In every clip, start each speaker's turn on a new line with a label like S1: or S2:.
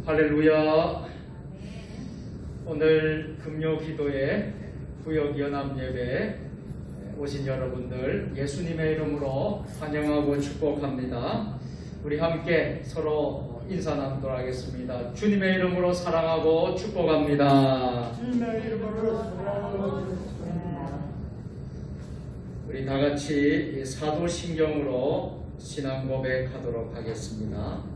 S1: 할렐루야. 오늘 금요 기도회 구역 연합 예배에 오신 여러분들 예수님의 이름으로 환영하고 축복합니다. 우리 함께 서로 인사 나누도록 하겠습니다. 주님의 이름으로 사랑하고 축복합니다.
S2: 주님의 이름으로 사랑하고 축복합니다.
S1: 우리 다 같이 사도신경으로 신앙 고백하도록 하겠습니다.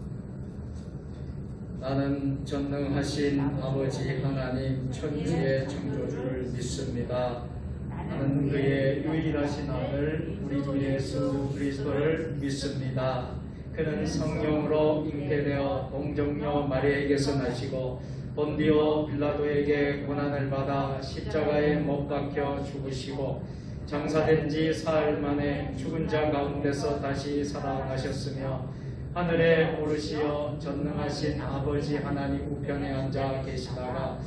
S1: 나는 전능하신 아버지 하나님 천지의 창조주를 믿습니다. 나는 그의 유일하신 아들 우리 주 예수 그리스도를 믿습니다. 그는 성령으로 잉태되어 동정녀 마리아에게서 나시고 본디오 빌라도에게 고난을 받아 십자가에 못 박혀 죽으시고 장사된 지 사흘 만에 죽은 자 가운데서 다시 살아나셨으며 하늘에 오르시어 전능하신 아버지 하나님 우편에 앉아 계시다가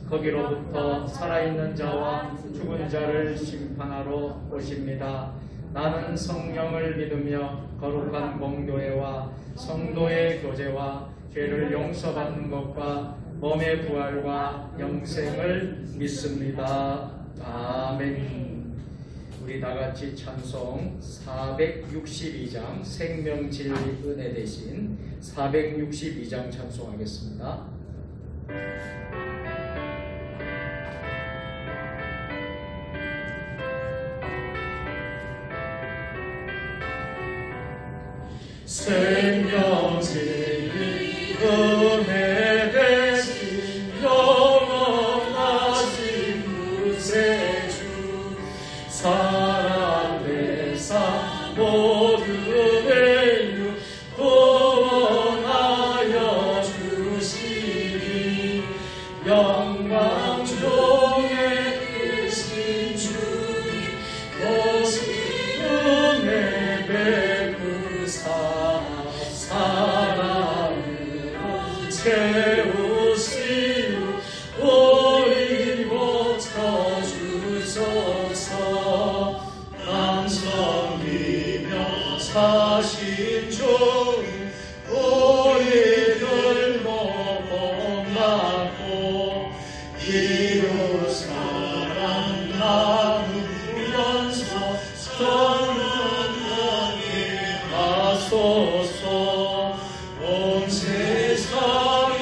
S1: 거기로부터 살아있는 자와 죽은 자를 심판하러 오십니다. 나는 성령을 믿으며 거룩한 공교회와 성도의 교제와 죄를 용서받는 것과 몸의 부활과 영생을 믿습니다. 아멘. 우리 다 같이 찬송 462장 생명진리 은혜 대신 462장 찬송하겠습니다. 생명진리 은혜 대신 영원하신 구세주 사랑 대사 모두의 유 구원하여 주시니 영광 종에 크신 주님 오신 은혜 베푸사 사랑으로 채우시오 우리 못 쳐주소서 남성이며 사신 종이 우리들 모범 받고 이루 사랑 나누면서 선언하게 하소서. 온 세상의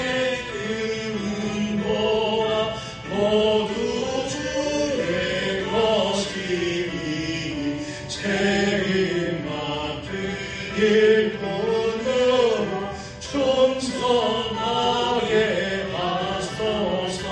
S1: 근본과 모두 주의 것이니 책임 맡을 일꾼으로 충성하게 하소서.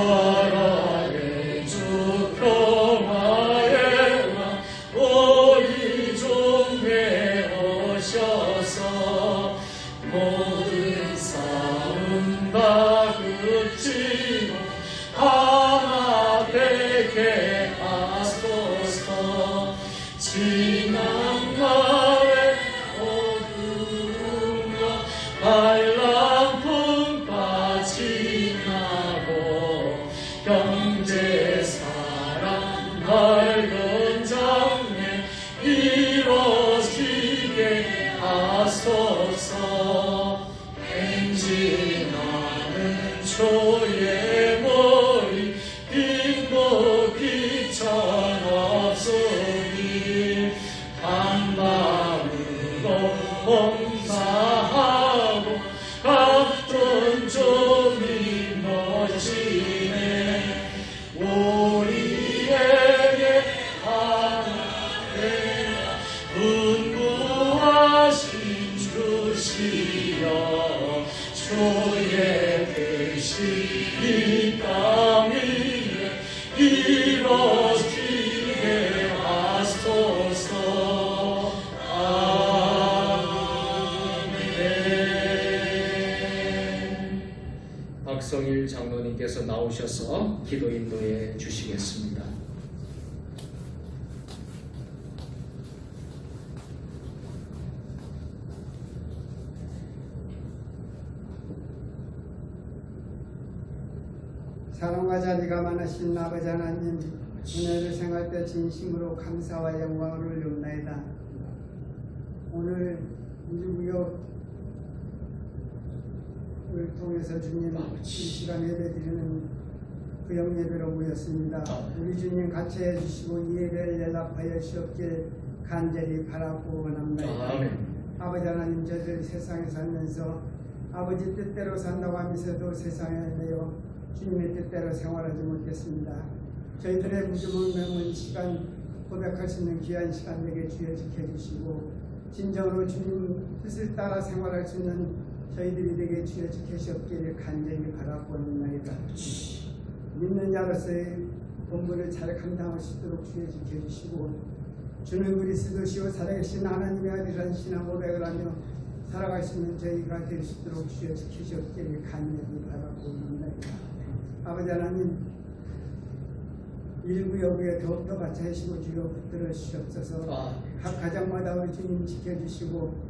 S1: 사랑의 주 평화의 왕 우리 중에 오셔서 모든 싸움 다 그치고 하나 되게 하소서. 지난 날의 어두움과 빨간 풍파 지나고 경제 사랑 밝은 장래 이루어지게 하소서. 행진하는 초의 머리 빈도 귀천 없으니 한 마음으로 뜻이 이 땅 위에 이루어지게 하소서. 아멘. 박성일 장로님께서 나오셔서 기도 인도해 주시겠습니다.
S2: 사랑과 자비가 많으신 아버지 하나님, 은혜를 생활 때 진심으로 감사와 영광을 올려옵나이다. 오늘 인주구역을 통해서 주님 이 시간 예배드리는 그 영예배로 모였습니다. 우리 주님 같이 해주시고 이 예배를 연락하여 주옵길 간절히 바라고 원합니다. 아버지 하나님, 저희들 세상에 살면서 아버지 뜻대로 산다고 하면서도 세상에 내어 주님의 뜻대로 생활하지 못했습니다. 저희들의 무덤을 메운 시간, 고백할 수 있는 귀한 시간 되게 주여 지켜주시고 진정으로 주님 뜻을 따라 생활할 수 있는 저희들이 되게 주여 지켜주옵기를 간절히 바라고 있나이다. 믿는 자로서의 본분을 잘 감당할 수 있도록 주여 지켜주시고 주는 그리스도시요 살아계신 하나님의 아들이라는 신앙 고백을 하며 살아갈 수 있는 저희가 될 수 있도록 주여 지켜주옵기를 간절히 바라고 있나이다. 아버지 하나님, 일부 여부에 더욱더 같이 하시고 주여 붙들어 주시옵소서. 각 가정마다 우리 주님 지켜주시고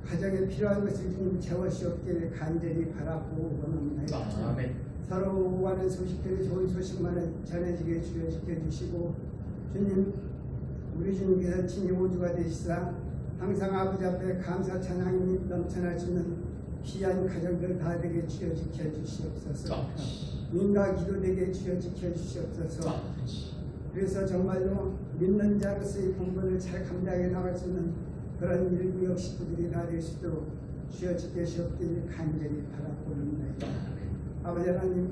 S2: 가정에 필요한 것을 주님 채워주시옵기를 간절히 바라고 원합니다.
S1: 아멘.
S2: 서로 오가는 소식들이 좋은 소식만 전해지게 주여 지켜주시고 주님, 우리 주님께서 친히 오주가 되시사 항상 아버지 앞에 감사 찬양이 넘쳐날 수 있는 귀한 가정들 다 되게 주여 지켜주시옵소서. 인과 기도되게 주여 지켜주시옵소서. 그래서 정말로 믿는 자로서의 본분을 잘 감당해 나갈 수 있는 그런 일구역 식구들이 다 될 수 있도록 주여 지켜주옵기를 간절히 바라고 있습니다. 아버지 하나님,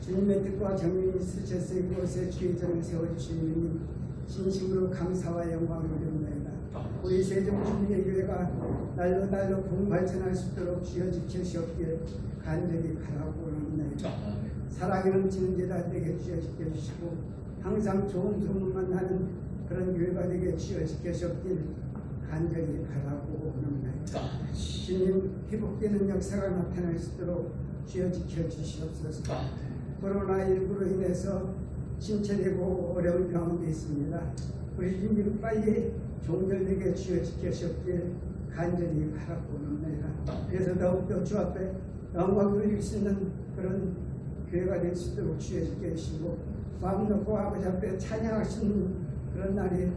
S2: 주님의 뜻과 경륜이 있으셔서 이곳에 주의 전을 세워주시니 진심으로 감사와 영광을 드립니다. 우리 세종 주님의 교회가 날로 공발전할 수 있도록 주여 지켜주옵기를 간절히 바라고 합니다. 사랑이 넘치는 제자 되게 주여 지켜주시고 항상 좋은 소문만 나는 그런 교회가 되게 주여 지켜주옵기를 간절히 바라고 합니다. 주님, 회복되는 역사가 나타날 수 있도록 주여 지켜주시옵소서. 코로나19로 인해서 침체되고 어려운 가운데 있습니다. 우리 주님 빨리 종결되게 주여 지켜주옵기를 간절히 바라고 합니다. 그래서 더욱더 주 앞에 영광을 드릴 수 있는 그런 교회가 될 수 있도록 주여 지켜주시고 마음 놓고 아버지 앞에 찬양할 수 있는 그런 날에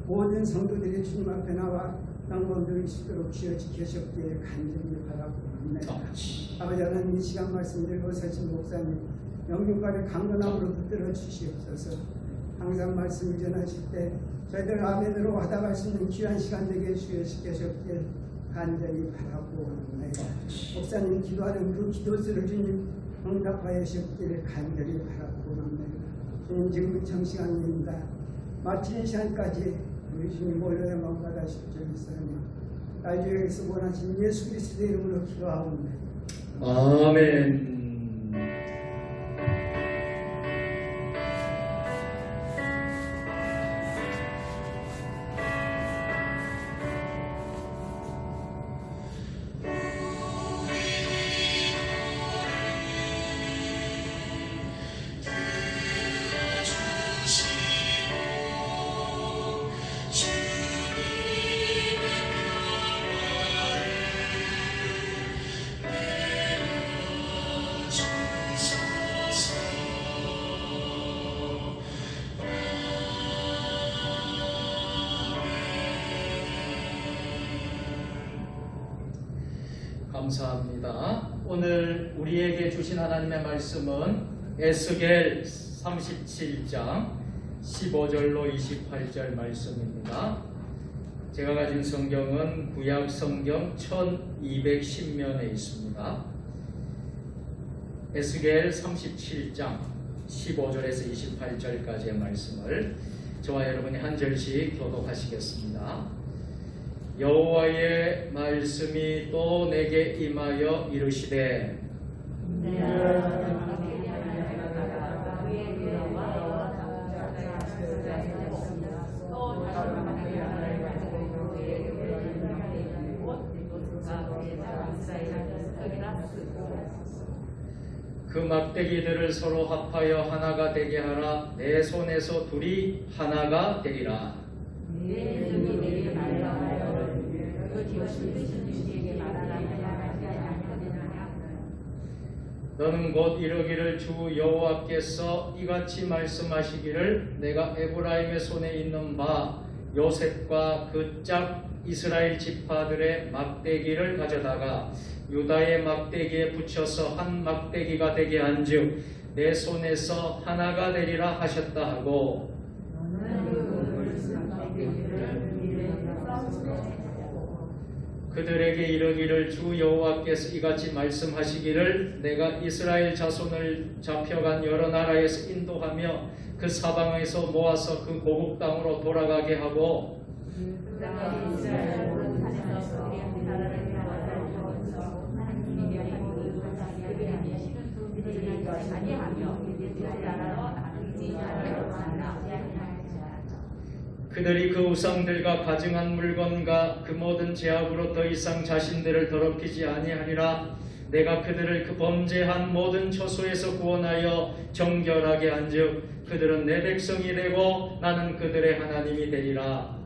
S2: 모든 성도들이 주님 앞에 나와 영광 드릴 수 있도록 주여 지켜주옵기를 간절히 바라고 합니다. 아버지 하나님, 이 시간 말씀 들고 서신 목사님 영육간의 강건함으로 붙들어 주시옵소서. 항상 말씀을 전하실 때 저희들 아멘으로 받아갈 수 있는 귀한 시간 되게 주여 지켜주옵기를 간절히 바라고 합니다. 목사님 기도하는 그 기도수를 주님 응답하여 주옵기를 간절히 바라고 합니다. 주님, 지금 정시간입니다. 마치는 시간까지 우리 주님 올려야 마음받아 주옵소서. 날 주에게서 원하신 예수 그리스도의 이름으로 기도하옵니다.
S1: 아멘. 감사합니다. 오늘 우리에게 주신 하나님의 말씀은 에스겔 37장 15절로 28절 말씀입니다. 제가 가진 성경은 구약 성경 1210면에 있습니다. 에스겔 37장 15절에서 28절까지의 말씀을 저와 여러분이 한 절씩 교독하시겠습니다. 여호와의 말씀이 또 내게 임하여 이르시되 그 막대기들을 서로 합하여 하나가 되게 하라. 내 손에서 둘이 하나가 되리라. 너는 곧 이르기를 주 여호와께서 이같이 말씀하시기를 내가 에브라임의 손에 있는 바 요셉과 그 짝 이스라엘 지파들의 막대기를 가져다가 유다의 막대기에 붙여서 한 막대기가 되게 한즉 내 손에서 하나가 되리라 하셨다 하고, 그들에게 이르기를 주 여호와께서 이같이 말씀하시기를 내가 이스라엘 자손을 잡혀간 여러 나라에서 인도하며 그 사방에서 모아서 그 고국 땅으로 돌아가게 하고, 그들이 그 우상들과 가증한 물건과 그 모든 죄악으로 더 이상 자신들을 더럽히지 아니하리라. 내가 그들을 그 범죄한 모든 처소에서 구원하여 정결하게 한즉 그들은 내 백성이 되고 나는 그들의 하나님이 되리라.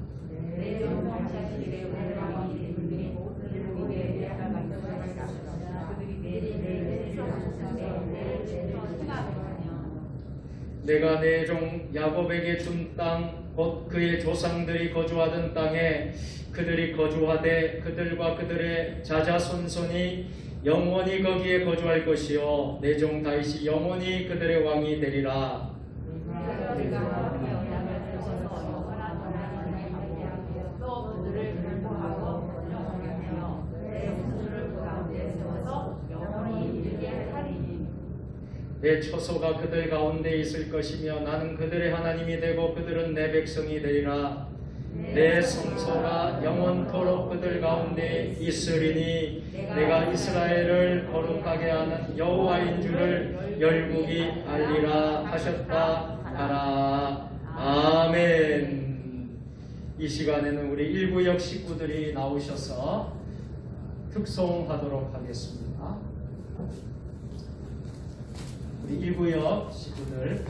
S1: 내가 내 종 야곱에게 준 땅 곧 그의 조상들이 거주하던 땅에 그들이 거주하되 그들과 그들의 자자손손이 영원히 거기에 거주할 것이요 내 종 다윗이 영원히 그들의 왕이 되리라. 내 처소가 그들 가운데 있을 것이며 나는 그들의 하나님이 되고 그들은 내 백성이 되리라. 내 성소가 영원토록 그들 가운데 있으리니 내가 이스라엘을 거룩하게 하는 여호와인 줄을 열국이 알리라 하셨다 하라. 아멘. 이 시간에는 우리 일구역 식구들이 나오셔서 특송하도록 하겠습니다. 우리 일구역 식구들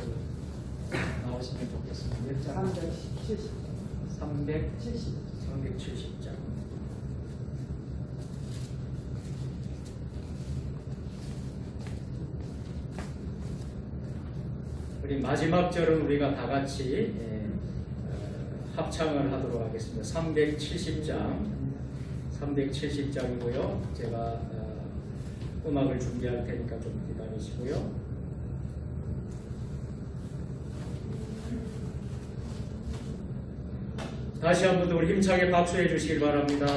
S1: 나오시면 좋겠습니다. 몇 장? 370장. 우리 마지막 절은 우리가 다 같이 합창을 하도록 하겠습니다. 370장이고요. 제가 음악을 준비할 테니까 좀 기다리시고요. 다시 한 번 더 우리 힘차게 박수해 주시길 바랍니다.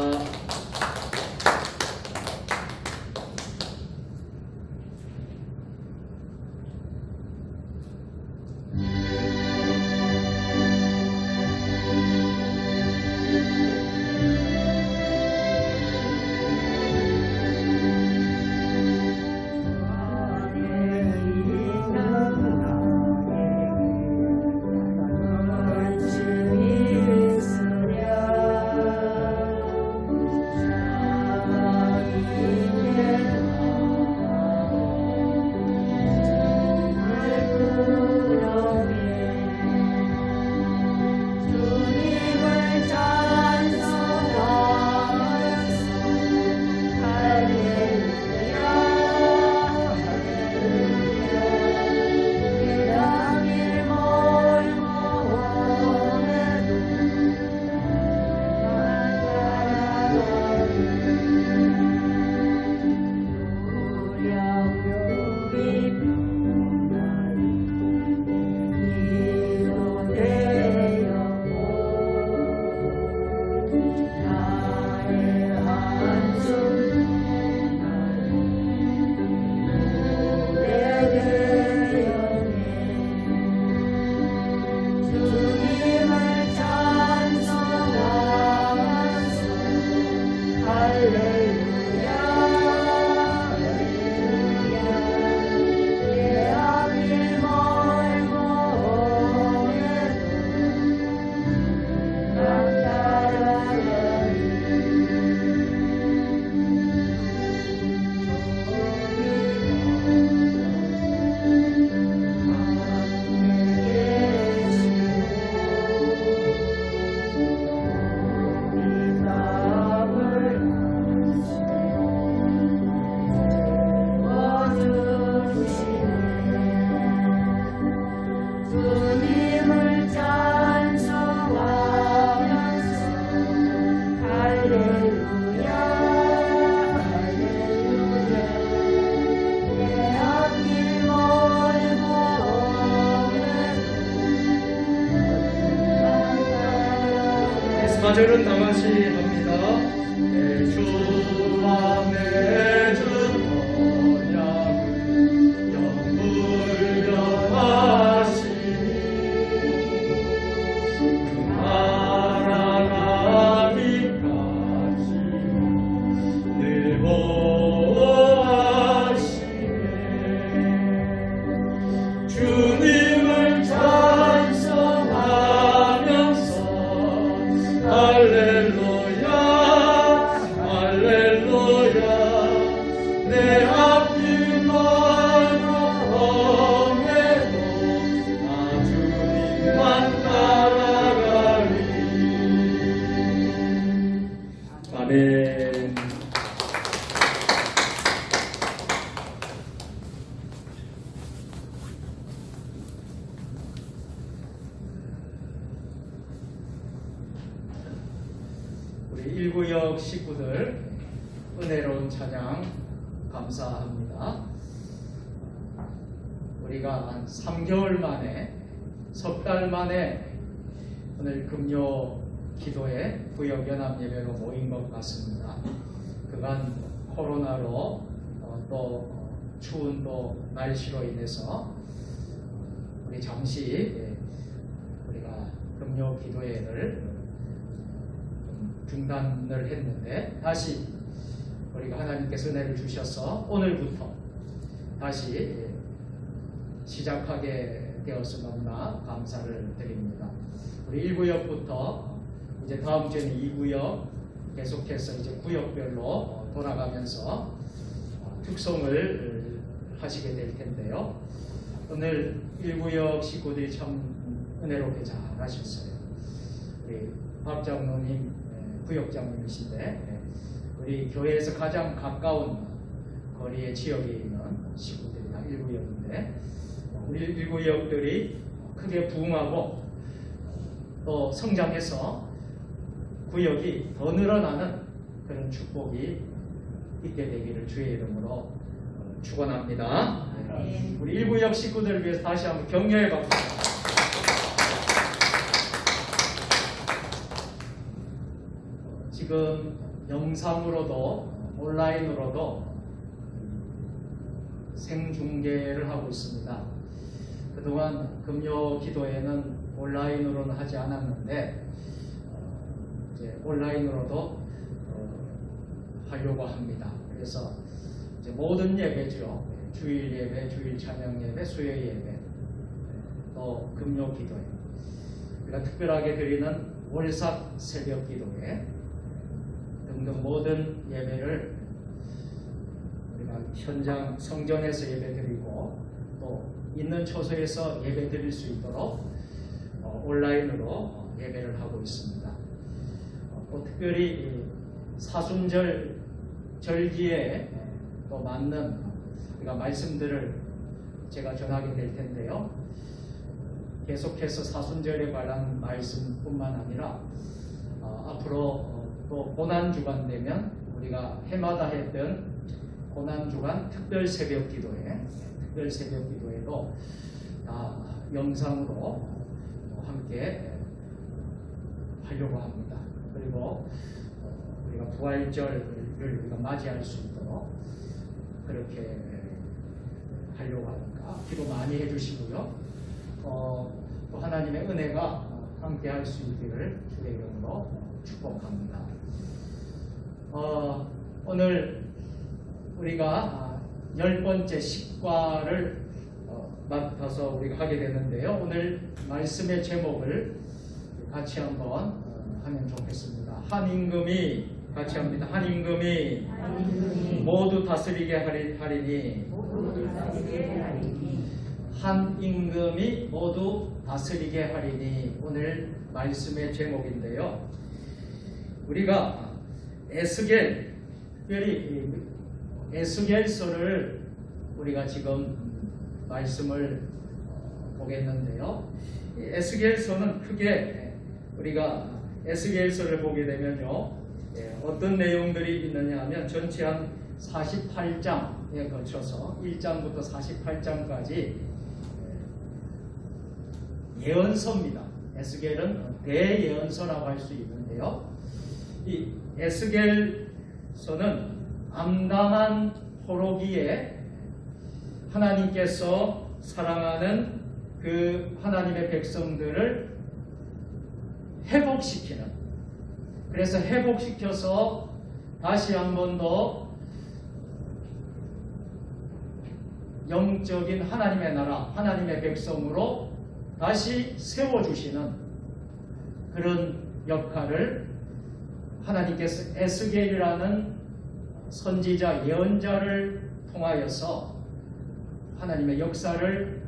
S1: 4절은 다 같이 합니다. 내 주와 내 주 언약을 영불변하시니 그 나라가기까지 늘 보호하시네. 주님을 찬송하면서 할렐루야 할렐루야 내 앞길만 험해도 나 주님만 따라가리. 아멘. 우리 일구역 식구들 은혜로운 찬양 감사합니다. 우리가 한 3개월 만에 석 달 만에 오늘 금요 기도회 구역 연합 예배로 모인 것 같습니다. 그간 코로나로 또 추운 또 날씨로 인해서 우리 잠시 우리가 금요 기도회를 중단을 했는데 다시 우리가 하나님께서 은혜를 주셔서 오늘부터 다시 시작하게 되어서 너무나 감사를 드립니다. 우리 1구역부터 이제 다음 주에는 2구역 계속해서 이제 구역별로 돌아가면서 특송을 하시게 될 텐데요. 오늘 1구역 식구들이 참 은혜롭게 잘 하셨어요. 우리 박 장로님 구역장님이신데 우리 교회에서 가장 가까운 거리의 지역에 있는 식구들이 다 1구역인데 우리 1구역들이 크게 부흥하고 또 성장해서 구역이 더 늘어나는 그런 축복이 있게 되기를 주의 이름으로 축원합니다. 우리 1구역 식구들을 위해서 다시 한번 격려의 박수. 지금 영상으로도 온라인으로도 생중계를 하고 있습니다. 그동안 금요 기도회는 온라인으로는 하지 않았는데 이제 온라인으로도 하려고 합니다. 그래서 이제 모든 예배죠. 주일 예배, 주일 찬양 예배, 수요 예배, 또 금요 기도회, 우리가 특별하게 드리는 월삭 새벽 기도회 등등 모든 예배를 우리가 현장 성전에서 예배드리고 또 있는 처소에서 예배드릴 수 있도록 온라인으로 예배를 하고 있습니다. 또 특별히 사순절 절기에 또 맞는 우리가 말씀들을 제가 전하게 될 텐데요. 계속해서 사순절에 관한 말씀뿐만 아니라 앞으로 또 고난주간 되면 우리가 해마다 했던 고난주간 특별 새벽 기도회도 다 영상으로 함께 하려고 합니다. 그리고 우리가 부활절을 우리가 맞이할 수 있도록 그렇게 하려고 하니까 기도 많이 해주시고요. 또 하나님의 은혜가 함께 할 수 있기를 주의 이름으로 축복합니다. 오늘 우리가 10번째 식과를 맡아서 우리가 하게 되는데요. 오늘 말씀의 제목을 같이 한번 하면 좋겠습니다. 한 임금이 같이 합니다. 한 임금이 모두 다스리게 하리니 한 임금이 모두 다스리게 하리니 오늘 말씀의 제목인데요. 우리가 에스겔, 특별히 에스겔서를 우리가 지금 말씀을 보겠는데요. 에스겔서는 크게 우리가 에스겔서를 보게 되면요, 어떤 내용들이 있느냐 하면 전체 한 48장에 거쳐서 1장부터 48장까지 예언서입니다. 에스겔은 대예언서라고 할 수 있는데요. 이 에스겔서는 암담한 포로기에 하나님께서 사랑하는 그 하나님의 백성들을 회복시키는, 그래서 회복시켜서 다시 한 번 더 영적인 하나님의 나라, 하나님의 백성으로 다시 세워주시는 그런 역할을 하나님께서 에스겔이라는 선지자, 예언자를 통하여서 하나님의 역사를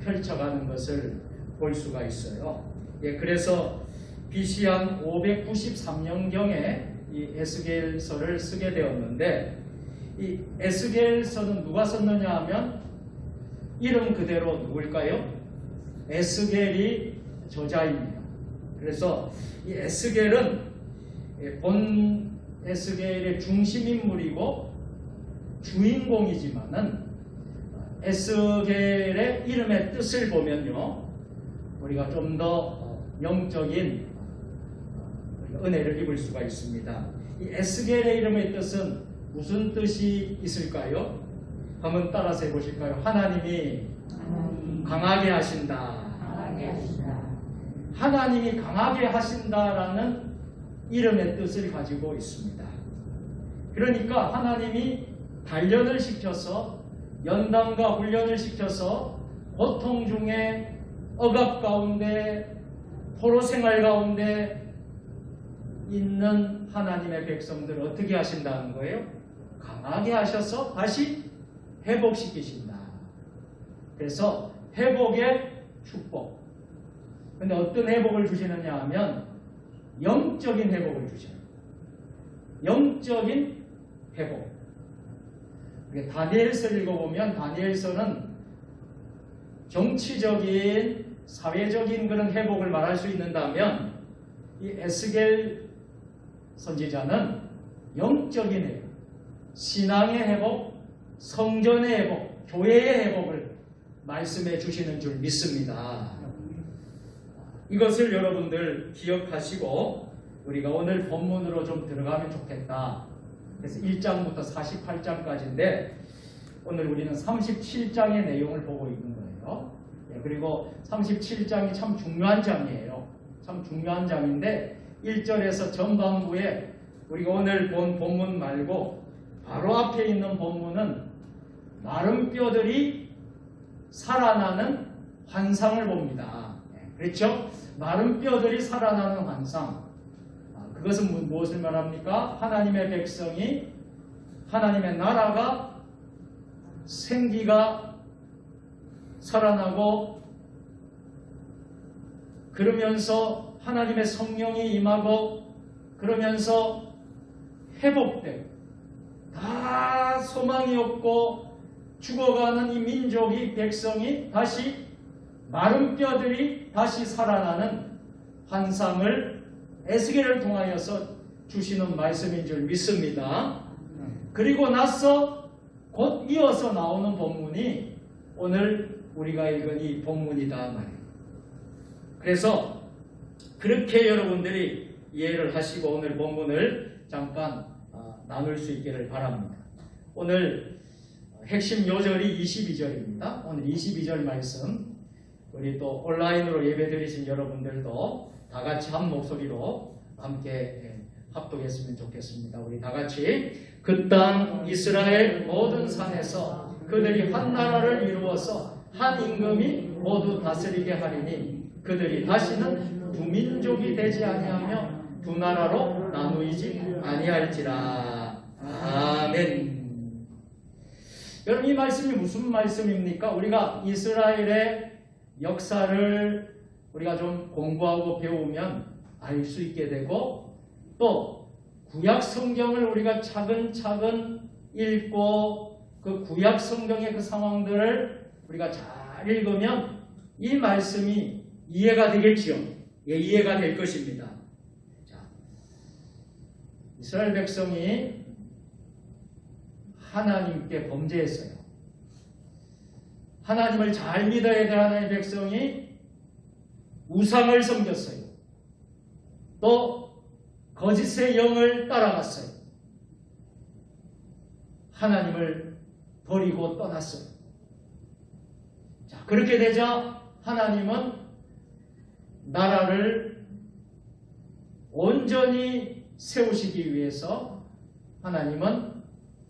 S1: 펼쳐가는 것을 볼 수가 있어요. 예, 그래서 BC 한 593년경에 이 에스겔서를 쓰게 되었는데, 이 에스겔서는 누가 썼느냐 하면 이름 그대로 누굴까요? 에스겔이 저자입니다. 그래서 이 에스겔은 본 에스겔의 중심인물이고 주인공이지만은 에스겔의 이름의 뜻을 보면요, 우리가 좀 더 영적인 은혜를 입을 수가 있습니다. 이 에스겔의 이름의 뜻은 무슨 뜻이 있을까요? 한번 따라서 해보실까요? 하나님이 강하게 하신다. 하나님이 강하게 하신다라는 이름의 뜻을 가지고 있습니다. 그러니까 하나님이 단련을 시켜서, 연단과 훈련을 시켜서 고통 중에, 억압 가운데, 포로 생활 가운데 있는 하나님의 백성들을 어떻게 하신다는 거예요? 강하게 하셔서 다시 회복시키신다. 그래서 회복의 축복. 근데 어떤 회복을 주시느냐 하면 영적인 회복을 주셔요. 영적인 회복. 다니엘서를 읽어보면 다니엘서는 정치적인, 사회적인 그런 회복을 말할 수 있는다면 이 에스겔 선지자는 영적인 회복, 신앙의 회복, 성전의 회복, 교회의 회복을 말씀해 주시는 줄 믿습니다. 이것을 여러분들 기억하시고 우리가 오늘 본문으로 좀 들어가면 좋겠다. 그래서 1장부터 48장까지인데 오늘 우리는 37장의 내용을 보고 있는 거예요. 그리고 37장이 참 중요한 장이에요. 참 중요한 장인데 1절에서 전반부에 우리가 오늘 본 본문 말고 바로 앞에 있는 본문은 마른 뼈들이 살아나는 환상을 봅니다. 그렇죠? 마른 뼈들이 살아나는 환상. 그것은 무엇을 말합니까? 하나님의 백성이, 하나님의 나라가 생기가 살아나고, 그러면서 하나님의 성령이 임하고, 그러면서 회복되고, 다 소망이 없고 죽어가는 이 민족이, 백성이 다시, 마른 뼈들이 다시 살아나는 환상을 에스겔을 통하여서 주시는 말씀인 줄 믿습니다. 그리고 나서 곧 이어서 나오는 본문이 오늘 우리가 읽은 이 본문이다 말이에요. 그래서 그렇게 여러분들이 이해를 하시고 오늘 본문을 잠깐 나눌 수 있기를 바랍니다. 오늘 핵심 요절이 22절입니다. 오늘 22절 말씀, 우리 또 온라인으로 예배드리신 여러분들도 다 같이 한 목소리로 함께 합독했으면 좋겠습니다. 우리 다 같이. 그 땅 이스라엘 모든 산에서 그들이 한 나라를 이루어서 한 임금이 모두 다스리게 하리니 그들이 다시는 두 민족이 되지 아니하며 두 나라로 나누이지 아니할지라. 아멘. 여러분, 이 말씀이 무슨 말씀입니까? 우리가 이스라엘의 역사를 우리가 좀 공부하고 배우면 알 수 있게 되고, 또 구약 성경을 우리가 차근차근 읽고 그 구약 성경의 그 상황들을 우리가 잘 읽으면 이 말씀이 이해가 되겠지요. 예, 이해가 될 것입니다. 자, 이스라엘 백성이 하나님께 범죄했어요. 하나님을 잘 믿어야 될 하나님의 백성이 우상을 섬겼어요. 또 거짓의 영을 따라갔어요. 하나님을 버리고 떠났어요. 자, 그렇게 되자 하나님은 나라를 온전히 세우시기 위해서 하나님은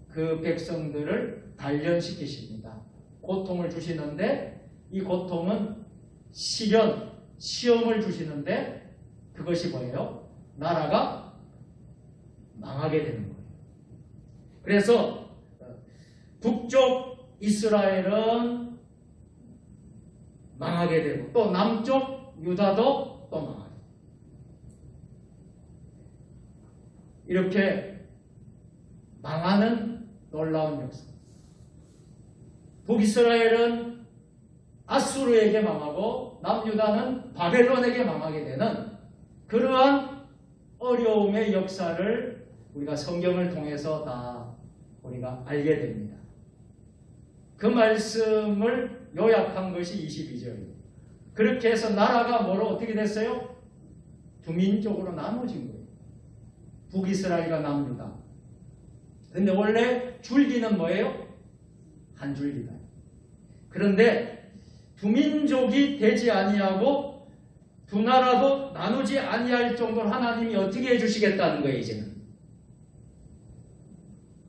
S1: 그 백성들을 단련시키십니다. 고통을 주시는데 이 고통은 시험을 주시는데 그것이 뭐예요? 나라가 망하게 되는 거예요. 그래서 북쪽 이스라엘은 망하게 되고 또 남쪽 유다도 또 망하게 돼요. 이렇게 망하는 놀라운 역사. 북이스라엘은 아수르에게 망하고 남유다는 바벨론에게 망하게 되는 그러한 어려움의 역사를 우리가 성경을 통해서 다 우리가 알게 됩니다. 그 말씀을 요약한 것이 22절입니다. 그렇게 해서 나라가 뭐로 어떻게 됐어요? 두 민족으로 나눠진 거예요. 북이스라엘과 남유다. 근데 원래 줄기는 뭐예요? 한 줄기다. 그런데 두 민족이 되지 아니하고 두 나라도 나누지 아니할 정도로 하나님이 어떻게 해주시겠다는 거예요. 이제는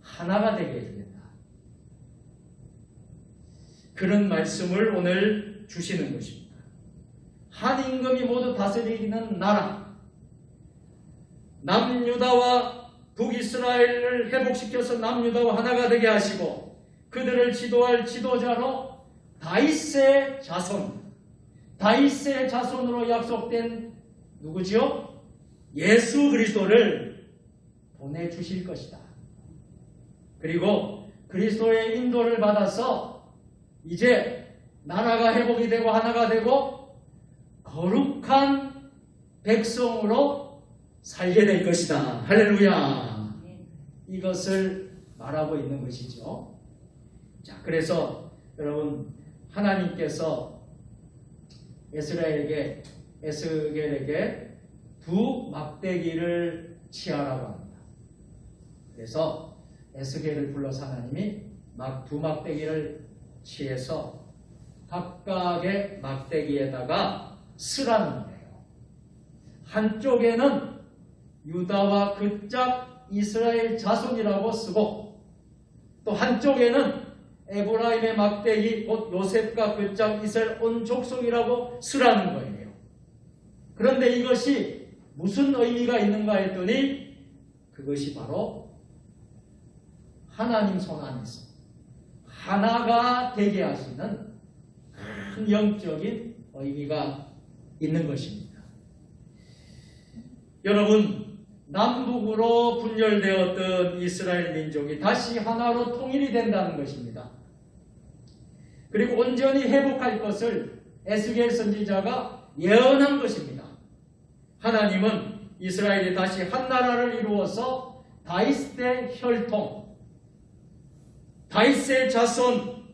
S1: 하나가 되게 해주겠다. 그런 말씀을 오늘 주시는 것입니다. 한 임금이 모두 다스리는 나라, 남유다와 북이스라엘을 회복시켜서 남유다와 하나가 되게 하시고 그들을 지도할 지도자로 다윗의 자손으로 약속된 누구지요? 예수 그리스도를 보내주실 것이다. 그리고 그리스도의 인도를 받아서 이제 나라가 회복이 되고 하나가 되고 거룩한 백성으로 살게 될 것이다. 할렐루야. 이것을 말하고 있는 것이죠. 자, 그래서 여러분 하나님께서 에스겔에게 두 막대기를 취하라고 합니다. 그래서 에스겔을 불러서 하나님이 두 막대기를 취해서 각각의 막대기에다가 쓰라는 거예요. 한쪽에는 유다와 그 짝 이스라엘 자손이라고 쓰고 또 한쪽에는 에브라임의 막대기 곧 요셉과 그 짝 이스라엘 온 족속이라고 쓰라는 거예요. 그런데 이것이 무슨 의미가 있는가 했더니 그것이 바로 하나님 손 안에서 하나가 되게 하시는 큰 영적인 의미가 있는 것입니다. 여러분, 남북으로 분열되었던 이스라엘 민족이 다시 하나로 통일이 된다는 것입니다. 그리고 온전히 회복할 것을 에스겔 선지자가 예언한 것입니다. 하나님은 이스라엘이 다시 한 나라를 이루어서 다윗의 혈통, 다윗의 자손,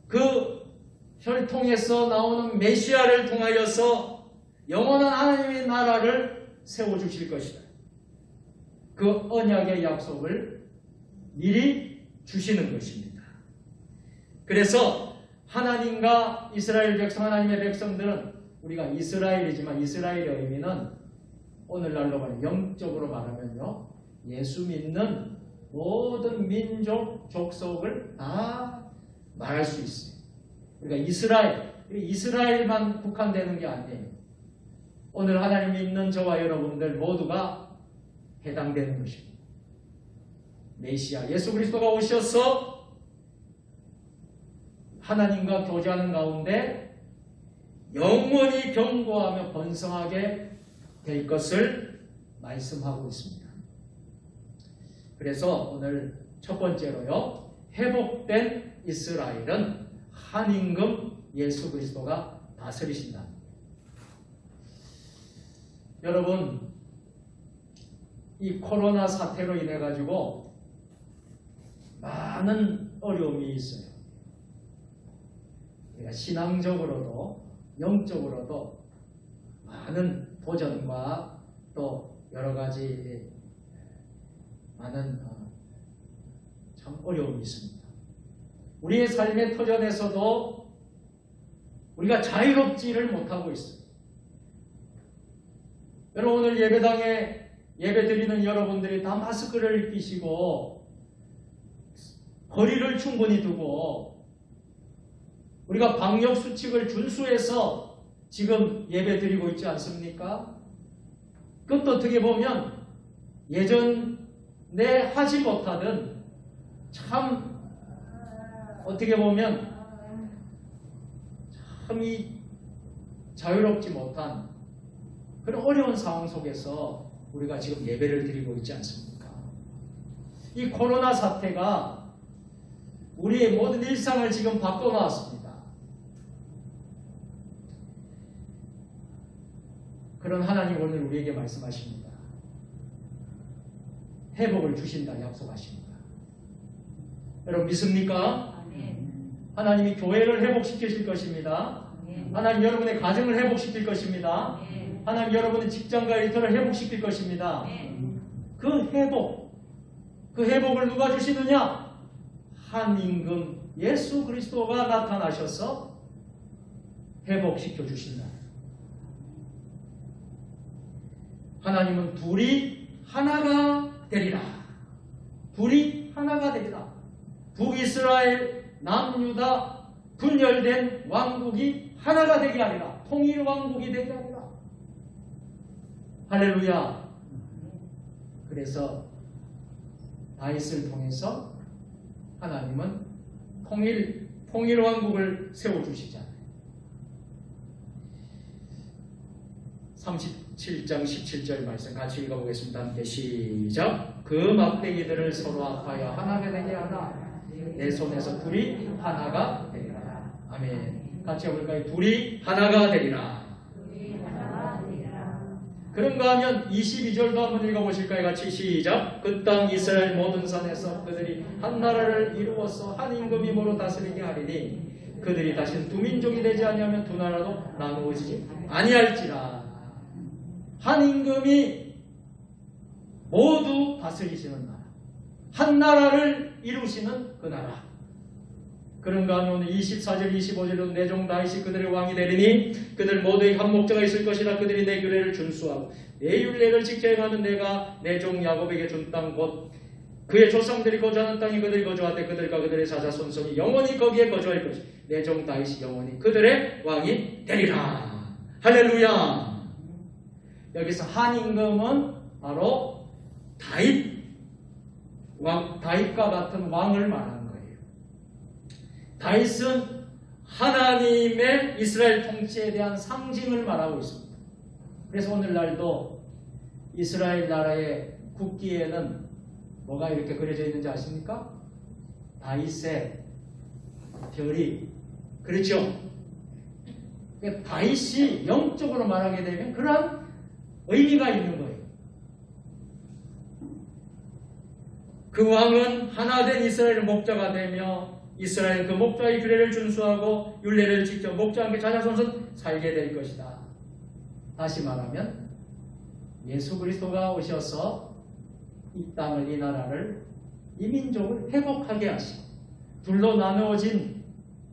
S1: 그 혈통에서 나오는 메시아를 통하여서 영원한 하나님의 나라를 세워주실 것이다. 그 언약의 약속을 미리 주시는 것입니다. 그래서 하나님과 이스라엘 백성, 하나님의 백성들은 우리가 이스라엘이지만 이스라엘의 의미는 오늘날로 말하면 영적으로 말하면요, 예수 믿는 모든 민족, 족속을 다 말할 수 있어요. 그러니까 이스라엘만 국한되는 게 아니에요. 오늘 하나님 믿는 저와 여러분들 모두가 해당되는 것입니다. 메시아 예수 그리스도가 오셔서 하나님과 교제하는 가운데 영원히 경고하며 번성하게 될 것을 말씀하고 있습니다. 그래서 오늘 첫 번째로요, 회복된 이스라엘은 한 임금 예수 그리스도가 다스리신다. 여러분, 이 코로나 사태로 인해 가지고 많은 어려움이 있어요. 그러니까 신앙적으로도 영적으로도 많은 도전과 또 여러 가지 많은 참 어려움이 있습니다. 우리의 삶의 터전에서도 우리가 자유롭지를 못하고 있어요. 여러분, 오늘 예배당에 예배 드리는 여러분들이 다 마스크를 끼시고 거리를 충분히 두고 우리가 방역수칙을 준수해서 지금 예배 드리고 있지 않습니까? 그것도 어떻게 보면 예전에 하지 못하던 참 어떻게 보면 참이 자유롭지 못한 그런 어려운 상황 속에서 우리가 지금 예배를 드리고 있지 않습니까? 이 코로나 사태가 우리의 모든 일상을 지금 바꿔놓았습니다. 그런 하나님 오늘 우리에게 말씀하십니다. 회복을 주신다 약속하십니다. 여러분 믿습니까? 하나님이 교회를 회복시키실 것입니다. 하나님 여러분의 가정을 회복시킬 것입니다. 하나님 여러분의 직장과 일터를 회복시킬 것입니다. 그 회복을 누가 주시느냐? 한 임금 예수 그리스도가 나타나셔서 회복시켜 주신다. 하나님은 둘이 하나가 되리라. 둘이 하나가 되리라. 북이스라엘, 남유다 분열된 왕국이 하나가 되게 하리라. 통일 왕국이 되게 하리라. 할렐루야. 그래서 다윗을 통해서 하나님은 통일 왕국을 세워주시잖아요. 37장 17절 말씀 같이 읽어보겠습니다. 함께 시작. 그 막대기들을 서로 합하여 하나가 되게 하라. 내 손에서 둘이 하나가 되리라. 아멘. 같이 해볼까요? 둘이 하나가 되리라. 그런가 하면 22절도 한번 읽어보실까요? 같이 시작. 그 땅 이스라엘 모든 산에서 그들이 한 나라를 이루어서 한 임금이므로 다스리게 하리니 그들이 다시는 두 민족이 되지 아니하면 두 나라도 나누어지지 아니할지라. 한 임금이 모두 다스리시는 나라, 한 나라를 이루시는 그 나라. 그런가 하면 오늘 24절 25절로 내 종 다윗이 그들의 왕이 되리니 그들 모두의 한 목자가 있을 것이라. 그들이 내 규례를 준수하고 내 율례를 지켜 행하면 내가 내 종 야곱에게 준 땅 곧 그의 조상들이 거주하는 땅이 그들이 거주하되 그들과 그들의 사자 손손이 영원히 거기에 거주할 것이 내 종 다윗이 영원히 그들의 왕이 되리라. 할렐루야. 여기서 한 임금은 바로 다윗과 같은 왕을 말하는 거예요. 다윗은 하나님의 이스라엘 통치에 대한 상징을 말하고 있습니다. 그래서 오늘날도 이스라엘 나라의 국기에는 뭐가 이렇게 그려져 있는지 아십니까? 다윗의 별이, 그렇죠? 다윗이 영적으로 말하게 되면 그런 의미가 있는 거예요. 그 왕은 하나된 이스라엘 목자가 되며 이스라엘 그 목자의 규례를 준수하고 율례를 지켜 목자와 함께 자자손손 살게 될 것이다. 다시 말하면 예수 그리스도가 오셔서 이 땅을, 이 나라를, 이 민족을 회복하게 하시고 둘로 나누어진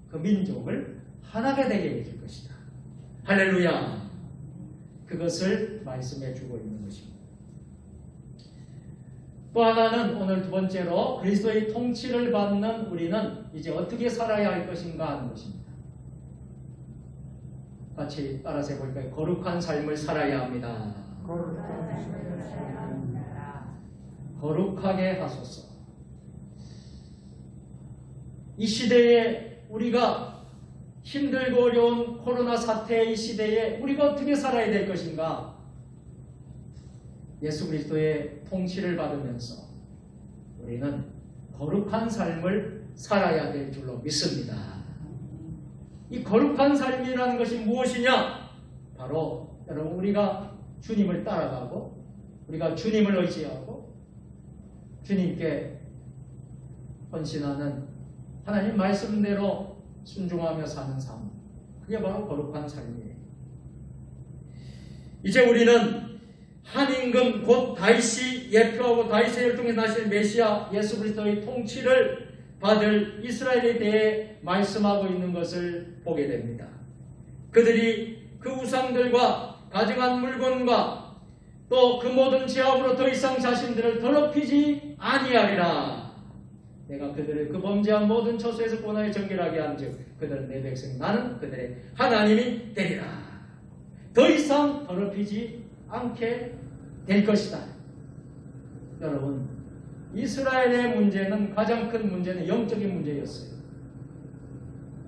S1: 그 민족을 하나가 되게 해줄 것이다. 할렐루야. 그것을 말씀해 주고 있는 것입니다. 또 하나는 오늘 두 번째로 그리스도의 통치를 받는 우리는 이제 어떻게 살아야 할 것인가 하는 것입니다. 같이 따라서 해볼까요? 거룩한 삶을 살아야 합니다. 거룩하게 하소서. 이 시대에 우리가 힘들고 어려운 코로나 사태의 이 시대에 우리가 어떻게 살아야 될 것인가? 예수 그리스도의 통치를 받으면서 우리는 거룩한 삶을 살아야 될 줄로 믿습니다. 이 거룩한 삶이라는 것이 무엇이냐? 바로 여러분 우리가 주님을 따라가고 우리가 주님을 의지하고 주님께 헌신하는 하나님 말씀대로 순종하며 사는 삶, 그게 바로 거룩한 삶이에요. 이제 우리는 한 임금 곧 다윗이 예표하고 다윗의 혈통에 나실 메시아 예수 그리스도의 통치를 받을 이스라엘에 대해 말씀하고 있는 것을 보게 됩니다. 그들이 그 우상들과 가증한 물건과 또 그 모든 죄악으로 더 이상 자신들을 더럽히지 아니하리라. 내가 그들을 그 범죄한 모든 처소에서 고나에 정결하게 한즉 그들은 내 백성 나는 그들의 하나님이 되리라. 더 이상 더럽히지 않게 될 것이다. 여러분, 이스라엘의 문제는 가장 큰 문제는 영적인 문제였어요.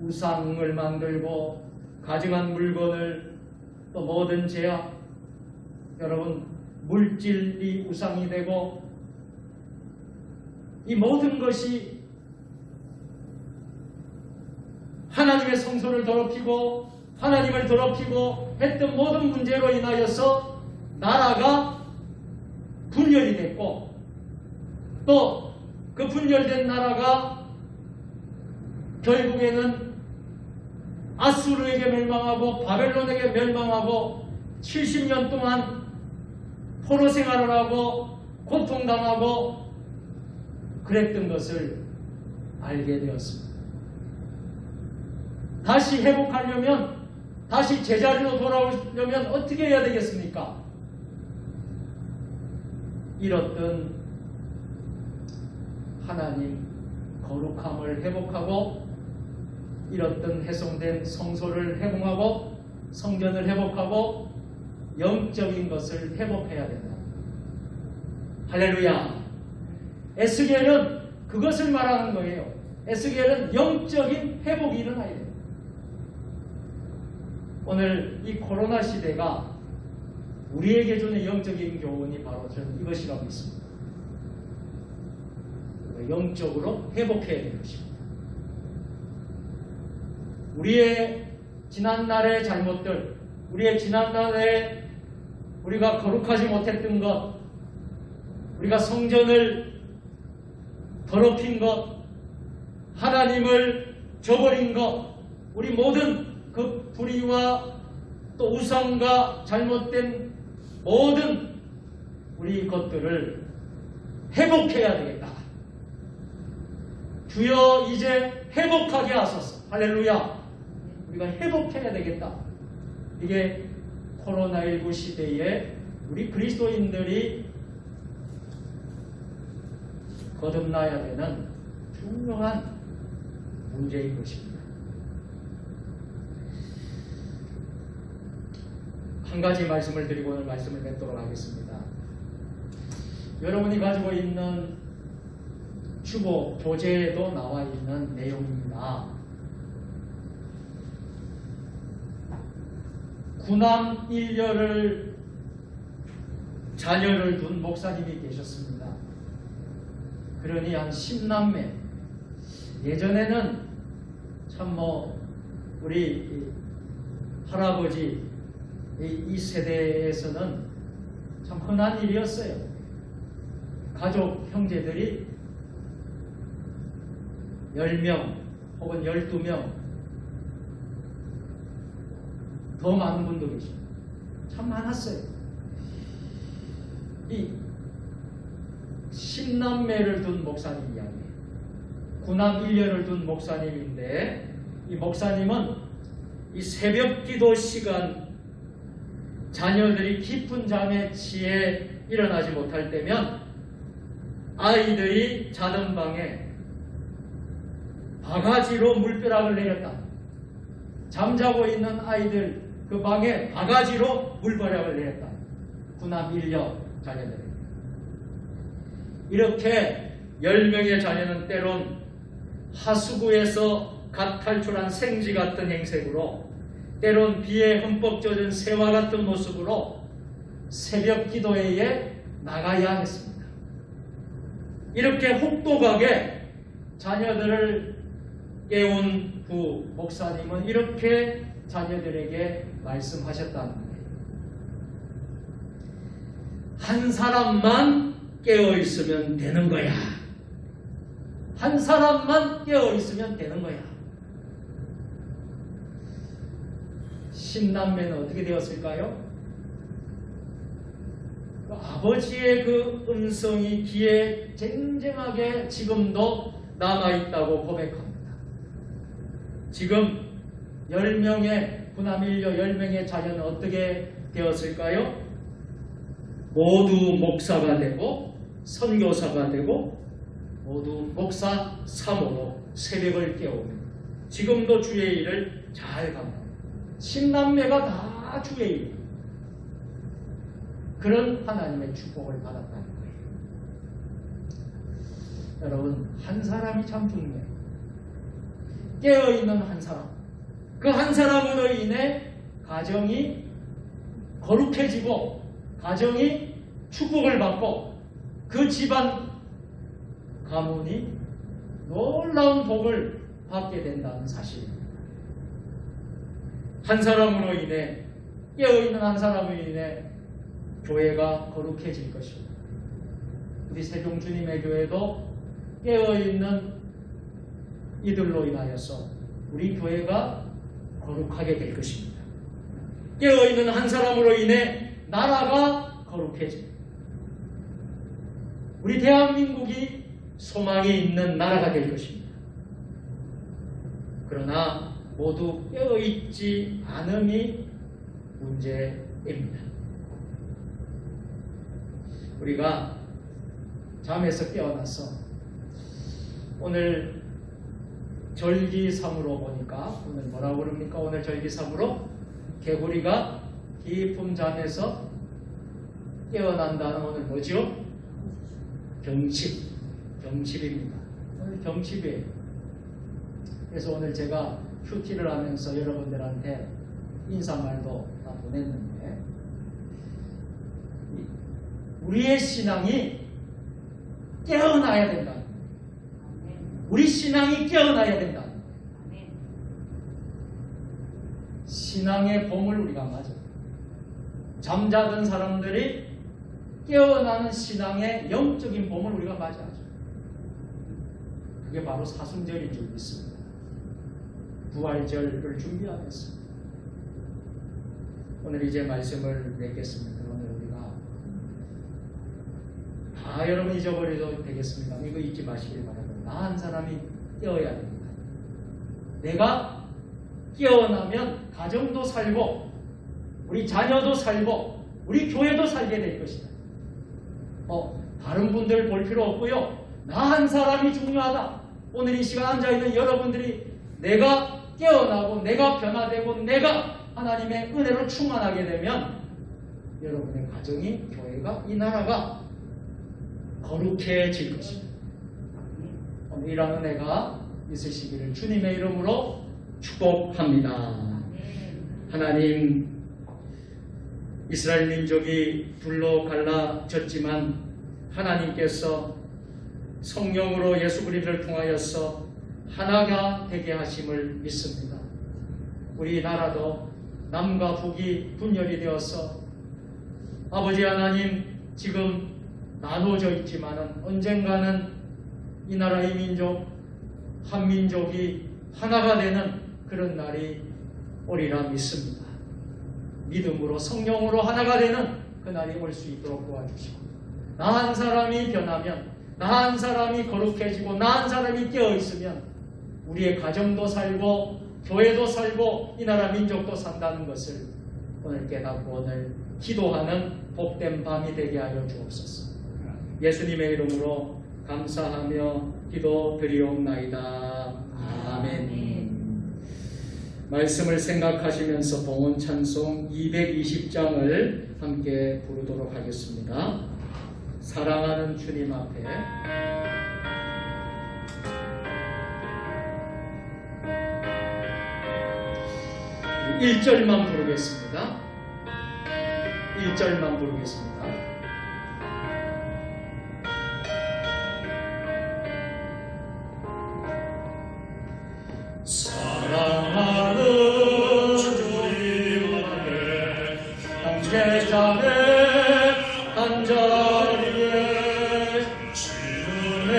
S1: 우상을 만들고 가증한 물건을 또 모든 죄악, 여러분 물질이 우상이 되고 이 모든 것이 하나님의 성소를 더럽히고 하나님을 더럽히고 했던 모든 문제로 인하여서 나라가 분열이 됐고 또 그 분열된 나라가 결국에는 아수르에게 멸망하고 바벨론에게 멸망하고 70년 동안 포로 생활을 하고 고통당하고 그랬던 것을 알게 되었습니다. 다시 회복하려면, 다시 제자리로 돌아오려면 어떻게 해야 되겠습니까? 잃었던 하나님 거룩함을 회복하고 잃었던 훼손된 성소를 회복하고 성전을 회복하고 영적인 것을 회복해야 된다. 할렐루야. 에스겔은 그것을 말하는 거예요. 에스겔은 영적인 회복이 일어나야 됩니다. 오늘 이 코로나 시대가 우리에게 주는 영적인 교훈이 바로 저는 이것이라고 믿습니다. 영적으로 회복해야 되는 것입니다. 우리의 지난날의 잘못들, 우리의 지난날에 우리가 거룩하지 못했던 것, 우리가 성전을 더럽힌 것, 하나님을 저버린 것, 우리 모든 그 불의와 또 우상과 잘못된 모든 우리 것들을 회복해야 되겠다. 주여 이제 회복하게 하소서. 할렐루야. 우리가 회복해야 되겠다. 이게 코로나19 시대에 우리 그리스도인들이 거듭나야 되는 중요한 문제인 것입니다. 한 가지 말씀을 드리고 오늘 말씀을 맺도록 하겠습니다. 여러분이 가지고 있는 주보 교재에도 나와 있는 내용입니다. 구남 1녀를 자녀를 둔 목사님이 계셨습니다. 그러니 한 10남매. 예전에는 참 우리 할아버지 이 세대에서는 참 흔한 일이었어요. 가족 형제들이 10명 혹은 12명, 더 많은 분도 계십니다. 참 많았어요. 이 10남매를 둔 목사님 이야기예요. 9남 1녀를 둔 목사님인데, 이 목사님은 이 새벽 기도 시간 자녀들이 깊은 잠에 취해 일어나지 못할 때면 아이들이 자던 방에 바가지로 물벼락을 내렸다. 잠자고 있는 아이들 그 방에 바가지로 물벼락을 내렸다. 9남 1녀 자녀들. 이렇게 10명의 자녀는 때론 하수구에서 갓 탈출한 생쥐 같은 행색으로, 때론 비에 흠뻑 젖은 새와 같은 모습으로 새벽 기도회에 나가야 했습니다. 이렇게 혹독하게 자녀들을 깨운 그 목사님은 이렇게 자녀들에게 말씀하셨다는 거예요. 한 사람만 깨어 있으면 되는 거야. 한 사람만 깨어 있으면 되는 거야. 10남매는 어떻게 되었을까요? 그 아버지의 그 음성이 귀에 쟁쟁하게 지금도 남아있다고 고백합니다. 지금 10명의 부남일녀 10명의 자녀는 어떻게 되었을까요? 모두 목사가 되고 선교사가 되고 모두 목사 사모로 새벽을 깨우는, 지금도 주의 일을 잘 감당합니다. 10남매가 다 주의 일, 그런 하나님의 축복을 받았다는 거예요. 여러분, 한 사람이 참 중요해요. 깨어있는 한 사람, 그 한 사람으로 인해 가정이 거룩해지고 가정이 축복을 받고 그 집안 가문이 놀라운 복을 받게 된다는 사실입니다. 한 사람으로 인해, 깨어있는 한 사람으로 인해 교회가 거룩해질 것입니다. 우리 세종주님의 교회도 깨어있는 이들로 인하여서 우리 교회가 거룩하게 될 것입니다. 깨어있는 한 사람으로 인해 나라가 거룩해집니다. 우리 대한민국이 소망이 있는 나라가 될 것입니다. 그러나 모두 깨어있지 않음이 문제입니다. 우리가 잠에서 깨어나서 오늘 절기삼으로 보니까, 오늘 뭐라고 그럽니까? 오늘 절기삼으로 개구리가 깊은 잠에서 깨어난다는, 오늘 뭐죠? 경칩입니다. 오늘 경칩이에요. 그래서 오늘 제가 큐티를 하면서 여러분들한테 인사말도 다 보냈는데, 우리의 신앙이 깨어나야 된다. 우리 신앙이 깨어나야 된다. 신앙의 봄을 우리가 맞아. 잠자던 사람들이 깨어나는 신앙의 영적인 봄을 우리가 맞이하죠. 그게 바로 사순절인 줄 믿습니다. 부활절을 준비하겠습니다. 오늘 이제 말씀을 맺겠습니다. 오늘 우리가 다 여러분 잊어버려도 되겠습니다. 이거 잊지 마시길 바랍니다. 나 한 사람이 깨어야 됩니다. 내가 깨어나면 가정도 살고 우리 자녀도 살고 우리 교회도 살게 될 것이다. 다른 분들 볼 필요 없고요. 나 한 사람이 중요하다. 오늘 이 시간 앉아있는 여러분들이 내가 깨어나고 내가 변화되고 내가 하나님의 은혜로 충만하게 되면 여러분의 가정이, 교회가, 이 나라가 거룩해질 것입니다. 오늘 이런 은혜가 있으시기를 주님의 이름으로 축복합니다. 하나님, 이스라엘 민족이 둘로 갈라졌지만 하나님께서 성령으로 예수 그리스도를 통하여서 하나가 되게 하심을 믿습니다. 우리 나라도 남과 북이 분열이 되어서 아버지 하나님, 지금 나눠져 있지만은 언젠가는 이 나라의 민족, 한민족이 하나가 되는 그런 날이 오리라 믿습니다. 믿음으로, 성령으로 하나가 되는 그 날이 올 수 있도록 도와주시고, 나 한 사람이 변하면, 나 한 사람이 거룩해지고, 나 한 사람이 깨어있으면 우리의 가정도 살고 교회도 살고 이 나라 민족도 산다는 것을 오늘 깨닫고 오늘 기도하는 복된 밤이 되게 하여 주옵소서. 예수님의 이름으로 감사하며 기도드리옵나이다. 아멘. 말씀을 생각하시면서 봉헌 찬송 220장을 함께 부르도록 하겠습니다. 사랑하는 주님 앞에 1절만 부르겠습니다. 1절만 부르겠습니다. 사랑하는 주님 앞에 형제자매 한자리에 주님의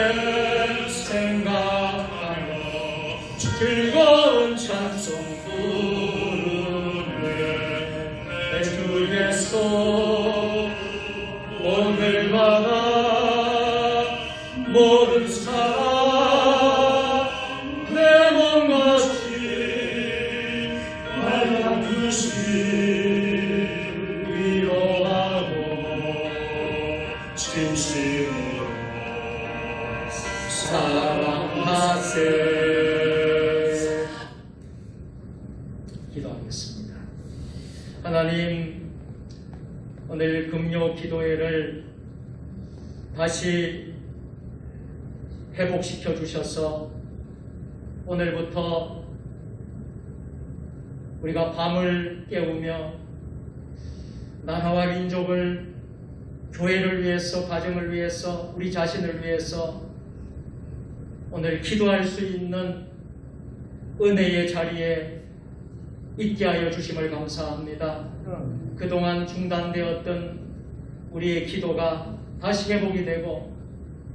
S1: 생각하며 즐거운 찬송 부르네. 내 주의 손 날마다 모든 사람 내 몸같이 아프시 위로하고 진심으로 사랑하세. 기도하겠습니다. 하나님, 오늘 금요 기도회를 다시 회복시켜 주셔서 오늘부터 우리가 밤을 깨우며 나라와 민족을, 교회를 위해서, 가정을 위해서, 우리 자신을 위해서 오늘 기도할 수 있는 은혜의 자리에 있게 하여 주심을 감사합니다. 그동안 중단되었던 우리의 기도가 다시 회복이 되고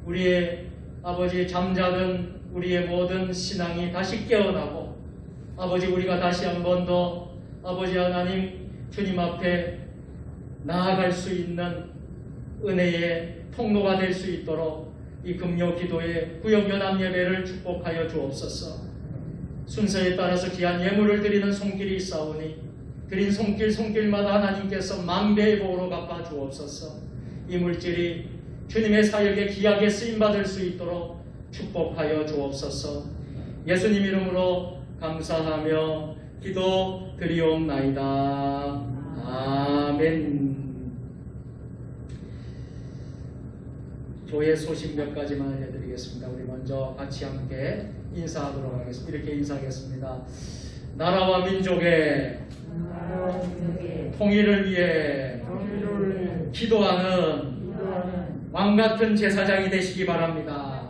S1: 우리의 아버지 잠자던 우리의 모든 신앙이 다시 깨어나고 아버지 우리가 다시 한 번 더 아버지 하나님 주님 앞에 나아갈 수 있는 은혜의 통로가 될 수 있도록 이 금요 기도의 구역연합 예배를 축복하여 주옵소서. 순서에 따라서 귀한 예물을 드리는 손길이 있사오니 드린 손길마다 하나님께서 만배의 복으로 갚아 주옵소서. 이 물질이 주님의 사역에 귀하게 쓰임받을 수 있도록 축복하여 주옵소서. 예수님 이름으로 감사하며 기도 드리옵나이다. 아멘. 교회 소식 몇 가지만 알려드리겠습니다. 우리 먼저 같이 함께 인사하도록 하겠습니다. 이렇게 인사하겠습니다. 나라와 민족의 통일을 위해 기도하는 왕같은 제사장이 되시기 바랍니다.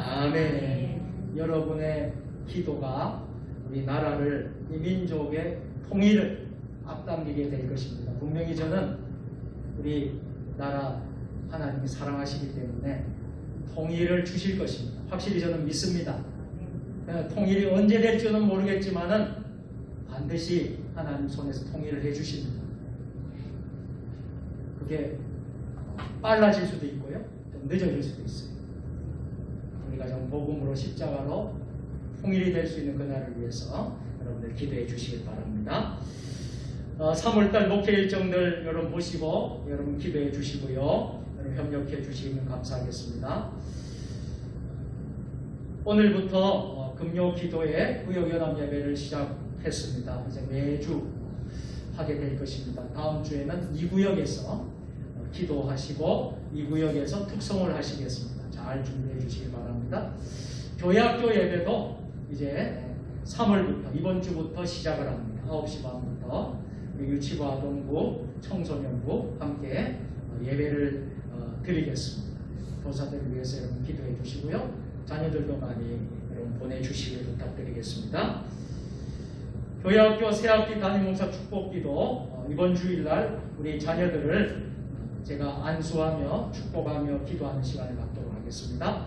S1: 아멘. 여러분의 기도가 우리 나라를, 이 민족의 통일을 앞당기게 될 것입니다. 분명히 저는 우리 나라 하나님이 사랑하시기 때문에 통일을 주실 것입니다. 확실히 저는 믿습니다. 통일이 언제 될지는 모르겠지만은 반드시 하나님 손에서 통일을 해주십니다. 그게 빨라질 수도 있고요, 좀 늦어질 수도 있어요. 우리가 좀 복음으로 십자가로 통일이 될 수 있는 그날을 위해서 여러분들 기도해 주시길 바랍니다. 3월달 목회 일정들 여러분 보시고 여러분 기도해 주시고요, 여러분 협력해 주시면 감사하겠습니다. 오늘부터 금요 기도회 구역연합 예배를 시작했습니다. 이제 매주 하게 될 것입니다. 다음 주에는 2구역에서 기도하시고 2구역에서 특송을 하시겠습니다. 잘 준비해 주시기 바랍니다. 교회학교 예배도 이제 3월부터 이번 주부터 시작을 합니다. 9시 반부터 유치부, 아동부, 청소년부 함께 예배를 드리겠습니다. 교사들을 위해서 여러분 기도해 주시고요, 자녀들도 많이 여러분 보내주시길 부탁드리겠습니다. 교회학교 새학기 담임목사 축복기도 이번 주일날 우리 자녀들을 제가 안수하며 축복하며 기도하는 시간을 갖도록 하겠습니다.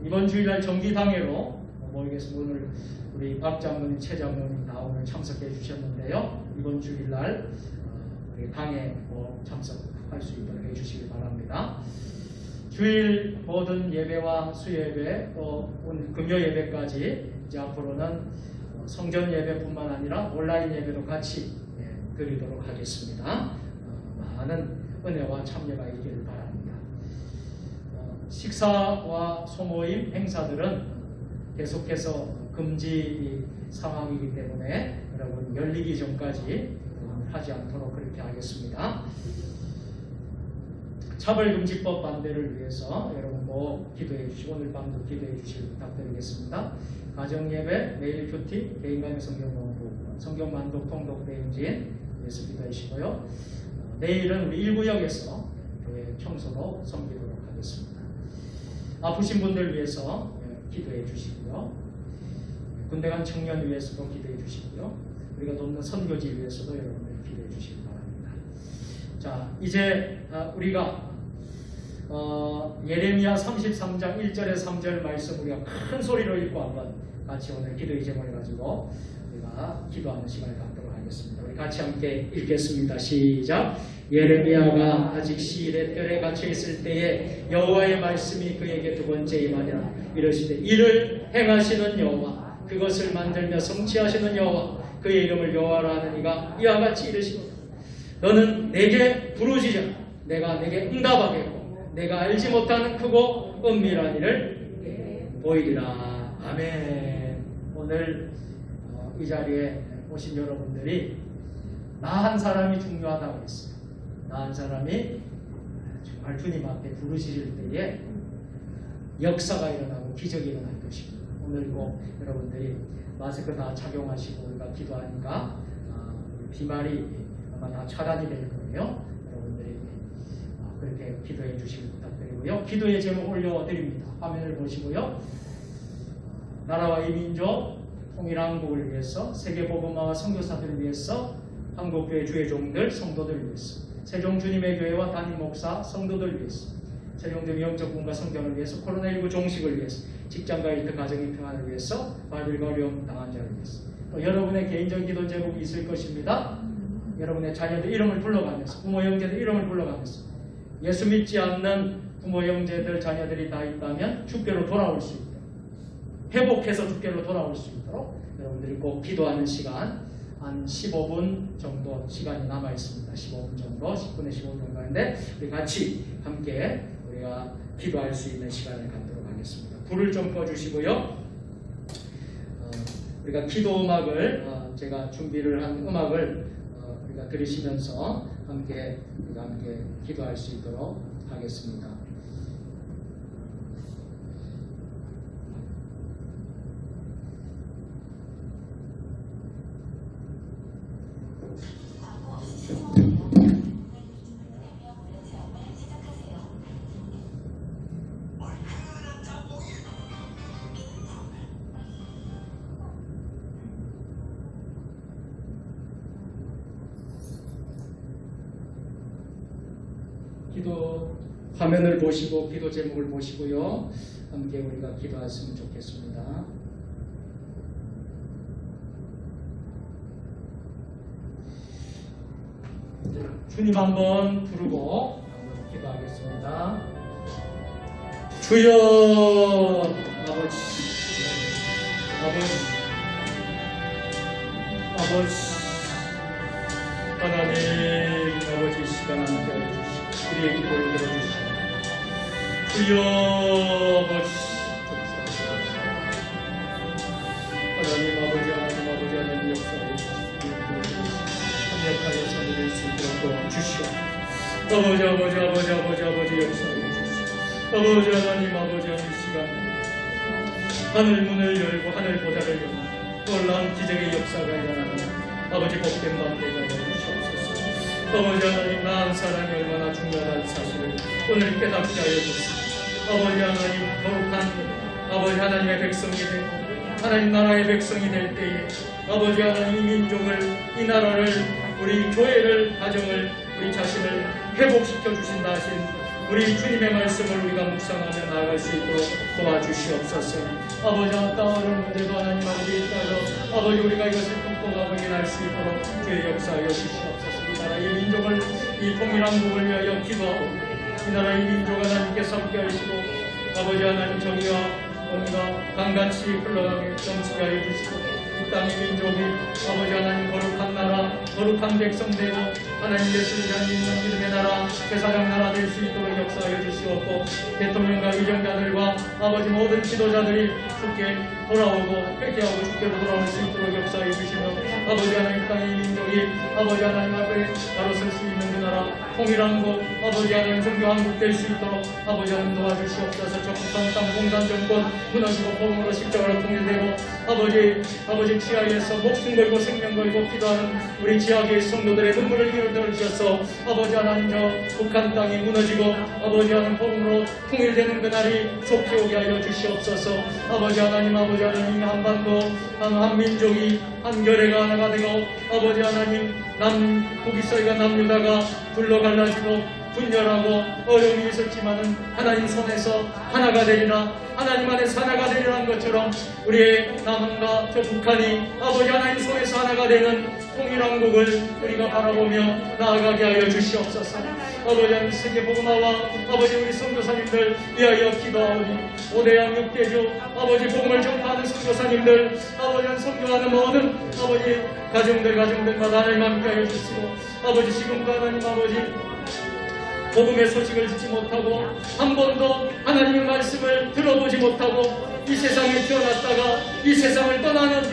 S1: 이번 주일날 정기당회로 모이겠습니다. 오늘 우리 박 장로님, 최 장로님 다 오늘 참석해 주셨는데요. 이번 주일날 우리 당회 참석할 수 있도록 해주시기 바랍니다. 주일 모든 예배와 수예배 또 오늘 금요 예배까지 이제 앞으로는 성전 예배뿐만 아니라 온라인 예배도 같이 드리도록 하겠습니다. 많은 은혜와 참여가 있기를 바랍니다. 식사와 소모임 행사들은 계속해서 금지 상황이기 때문에 여러분 열리기 전까지 하지 않도록 그렇게 하겠습니다. 차별금지법 반대를 위해서 여러분 꼭 기도해 주시고 오늘 밤도 기도해 주시길 부탁드리겠습니다. 가정예배, 매일 큐티, 개인간의 성경공부, 성경만독 통독 대행진 위해서 기도해 주시고요. 내일은 우리 1구역에서 교회 청소로 섬기도록 하겠습니다. 아프신 분들 위해서 기도해 주시고요. 군대 간 청년 위해서도 기도해 주시고요. 우리가 돕는 선교지 위해서도 여러분들 기도해 주시기 바랍니다. 자, 이제 우리가 예레미야 33장 1절에 3절 말씀 우리가 큰 소리로 읽고 한번 같이 오늘 기도의 제목을 가지고 우리가 기도하는 시간을 갖도록 하겠습니다. 우리 같이 함께 읽겠습니다. 시작. 예레미야가 아직 시일의 뜰에 갇혀 있을 때에 여호와의 말씀이 그에게 두 번째 임하니라. 이르시되 이를 행하시는 여호와, 그것을 만들며 성취하시는 여호와, 그의 이름을 여호와라 하는 이가 이와 같이 이르시노라. 너는 내게 부르짖으라. 내가 내게 응답하겠고 내가 알지 못하는 크고 은밀한 일을 보이리라. 아멘. 오늘 이 자리에 오신 여러분들이 나 한 사람이 중요하다고 했어요. 나 한 사람이 정말 주님 앞에 부르짖을 때에 역사가 일어나고 기적이 일어날 것입니다. 오늘 꼭 여러분들이 마스크 다 착용하시고 우리가 기도하니까 비말이 아마 다 차단이 될 거예요. 여러분들이 그렇게 기도해 주시길 부탁드리고요. 기도의 제목 올려드립니다. 화면을 보시고요. 나라와 이 민족 통일한국을 위해서, 세계복음화와 선교사들을 위해서, 한국교회 주의 종들, 성도들을 위해서, 세종 주님의 교회와 담임 목사, 성도들을 위해서, 세종대 영적 군과 성경을 위해서, 코로나19 종식을 위해서, 직장과 일터 가정의 평안을 위해서, 바빌과 어려움 당한 자를 위해서. 또 여러분의 개인적인 기도 제목이 있을 것입니다. 여러분의 자녀들 이름을 불러가면서, 부모 형제들 이름을 불러가면서, 예수 믿지 않는 부모 형제들 자녀들이 다 있다면 주께로 돌아올 수 있도록, 회복해서 주께로 돌아올 수 있도록 여러분들이 꼭 기도하는 시간 한 15분 정도 시간이 남아 있습니다. 15분 정도, 10분에 15분 정도 하는데 우리 같이 함께 우리가 기도할 수 있는 시간을 갖도록 하겠습니다. 불을 좀 꺼주시고요. 우리가 기도 음악을 제가 준비를 한 음악을 우리가 들으시면서 우리가 함께 기도할 수 있도록 하겠습니다. 기도 화면을 보시고 기도 제목을 보시고요. 함께 우리가 기도했으면 좋겠습니다. 주님 한번 부르고 한번 기도하겠습니다. 주여 아버지, 하나님 아버지 시간 함께 해주시고 우리의 기도를 들어주시고 주여 아버지 하나님 역사해 주시고 강력하게 살릴 수 있도록 도와주시오. 아버지 역사해 주시오. 아버지 하나님 이 시간 하늘 문을 열고 하늘 보좌를 열고 놀라운 기적의 역사가 일어나는 아버지 복된 밤 되게 하여 주시옵소서. 아버지 하나님 나 한 사람이 얼마나 중요한 사실을 오늘 깨닫게 하여 주시옵소서. 아버지 하나님 거룩한 아버지 하나님의 백성이 되고 하나님 나라의 백성이 될 때에 아버지 하나님 이 민족을 이 나라를 우리 교회를 가정을 우리 자신을 회복시켜 주신다 하신 우리 주님의 말씀을 우리가 묵상하며 나아갈 수 있도록 도와주시옵소서. 아버지 어떤 문제도 하나님 아버지 있다서 아버지 우리가 이것을 극복하고 이겨낼 수 있도록 주의 역사하여 주시옵소서. 이 나라의 민족을 이 통일한국을 위하여 기도하고 이 나라의 민족 하나님께서 함께 하시고 아버지 하나님 정의와 공의가 강같이 흘러가게 정치게 하여 주시고 이 땅의 민족이 아버지 하나님 거룩한 나라 거룩한 백성 되고 하나님 예수를 믿는 믿음의 나라 제사장 나라 될 수 있도록 역사하여 주시옵고 대통령과 위정자들과 아버지 모든 지도자들이 주께 돌아오고 회개하고 주께로 돌아올 수 있도록 역사해 주시며 아버지 하나님 땅의 민족이 아버지 하나님 앞에 바로 설 수 있는 그 나라 통일한국 아버지 하나님 성교한국 될 수 있도록 아버지 하나님 도와주시옵소서. 적국한 땅 공산 정권 무너지고 복음으로 십자가로 통일되고 아버지 지하에서 목숨 걸고 생명 걸고 기도하는 우리 지하계의 성도들의 눈물을 기울여 주셔서 아버지 하나님 저 북한 땅이 무너지고 아버지 하나님 복음으로 통일되는 그날이 속히 오게 하여 주시옵소서. 아버지 하나님 한반도 한민족이 한결의가 하나가 되고 아버지 하나님 북이스라엘과 남유다가 둘러갈라지고 분열하고 어려움이 있었지만은 하나님 손에서 하나가 되리라, 하나님 안에서 하나가 되리라는 것처럼 우리의 남한과 저 북한이 아버지 하나님 손에서 하나가 되는 통일왕국을 우리가 바라보며 나아가게 하여 주시옵소서. 아버지 하나님 세계 복음화와 아버지 우리 선교사님들 위하여 기도하오니 오대양 육대주 아버지 복음을 전파하는 선교사님들 아버지 하나님 선교하는 모든 아버지 가정들마다 하나님 함께하여 주시고 아버지 지금도 하나님 아버지 복음의 소식을 듣지 못하고 한 번도 하나님의 말씀을 들어보지 못하고 이 세상에 태어났다가 이 세상을 떠나는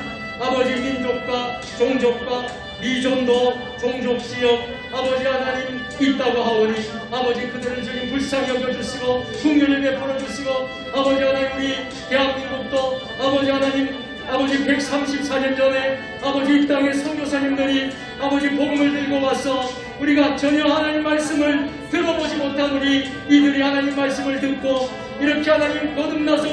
S1: 아버지 민족과 종족과 미전도 종족지역 아버지 하나님 있다고 하오니 아버지 그들을 주님 불쌍히 여겨주시고 긍휼을 베풀어 주시고 아버지 하나님 우리 대한민국도 아버지 하나님 아버지 134년 전에 아버지 이 땅의 선교사님들이 아버지 복음을 들고 와서 우리가 전혀 하나님 말씀을 들어보지 못한 우리 이들이 하나님 말씀을 듣고 이렇게 하나님 거듭나서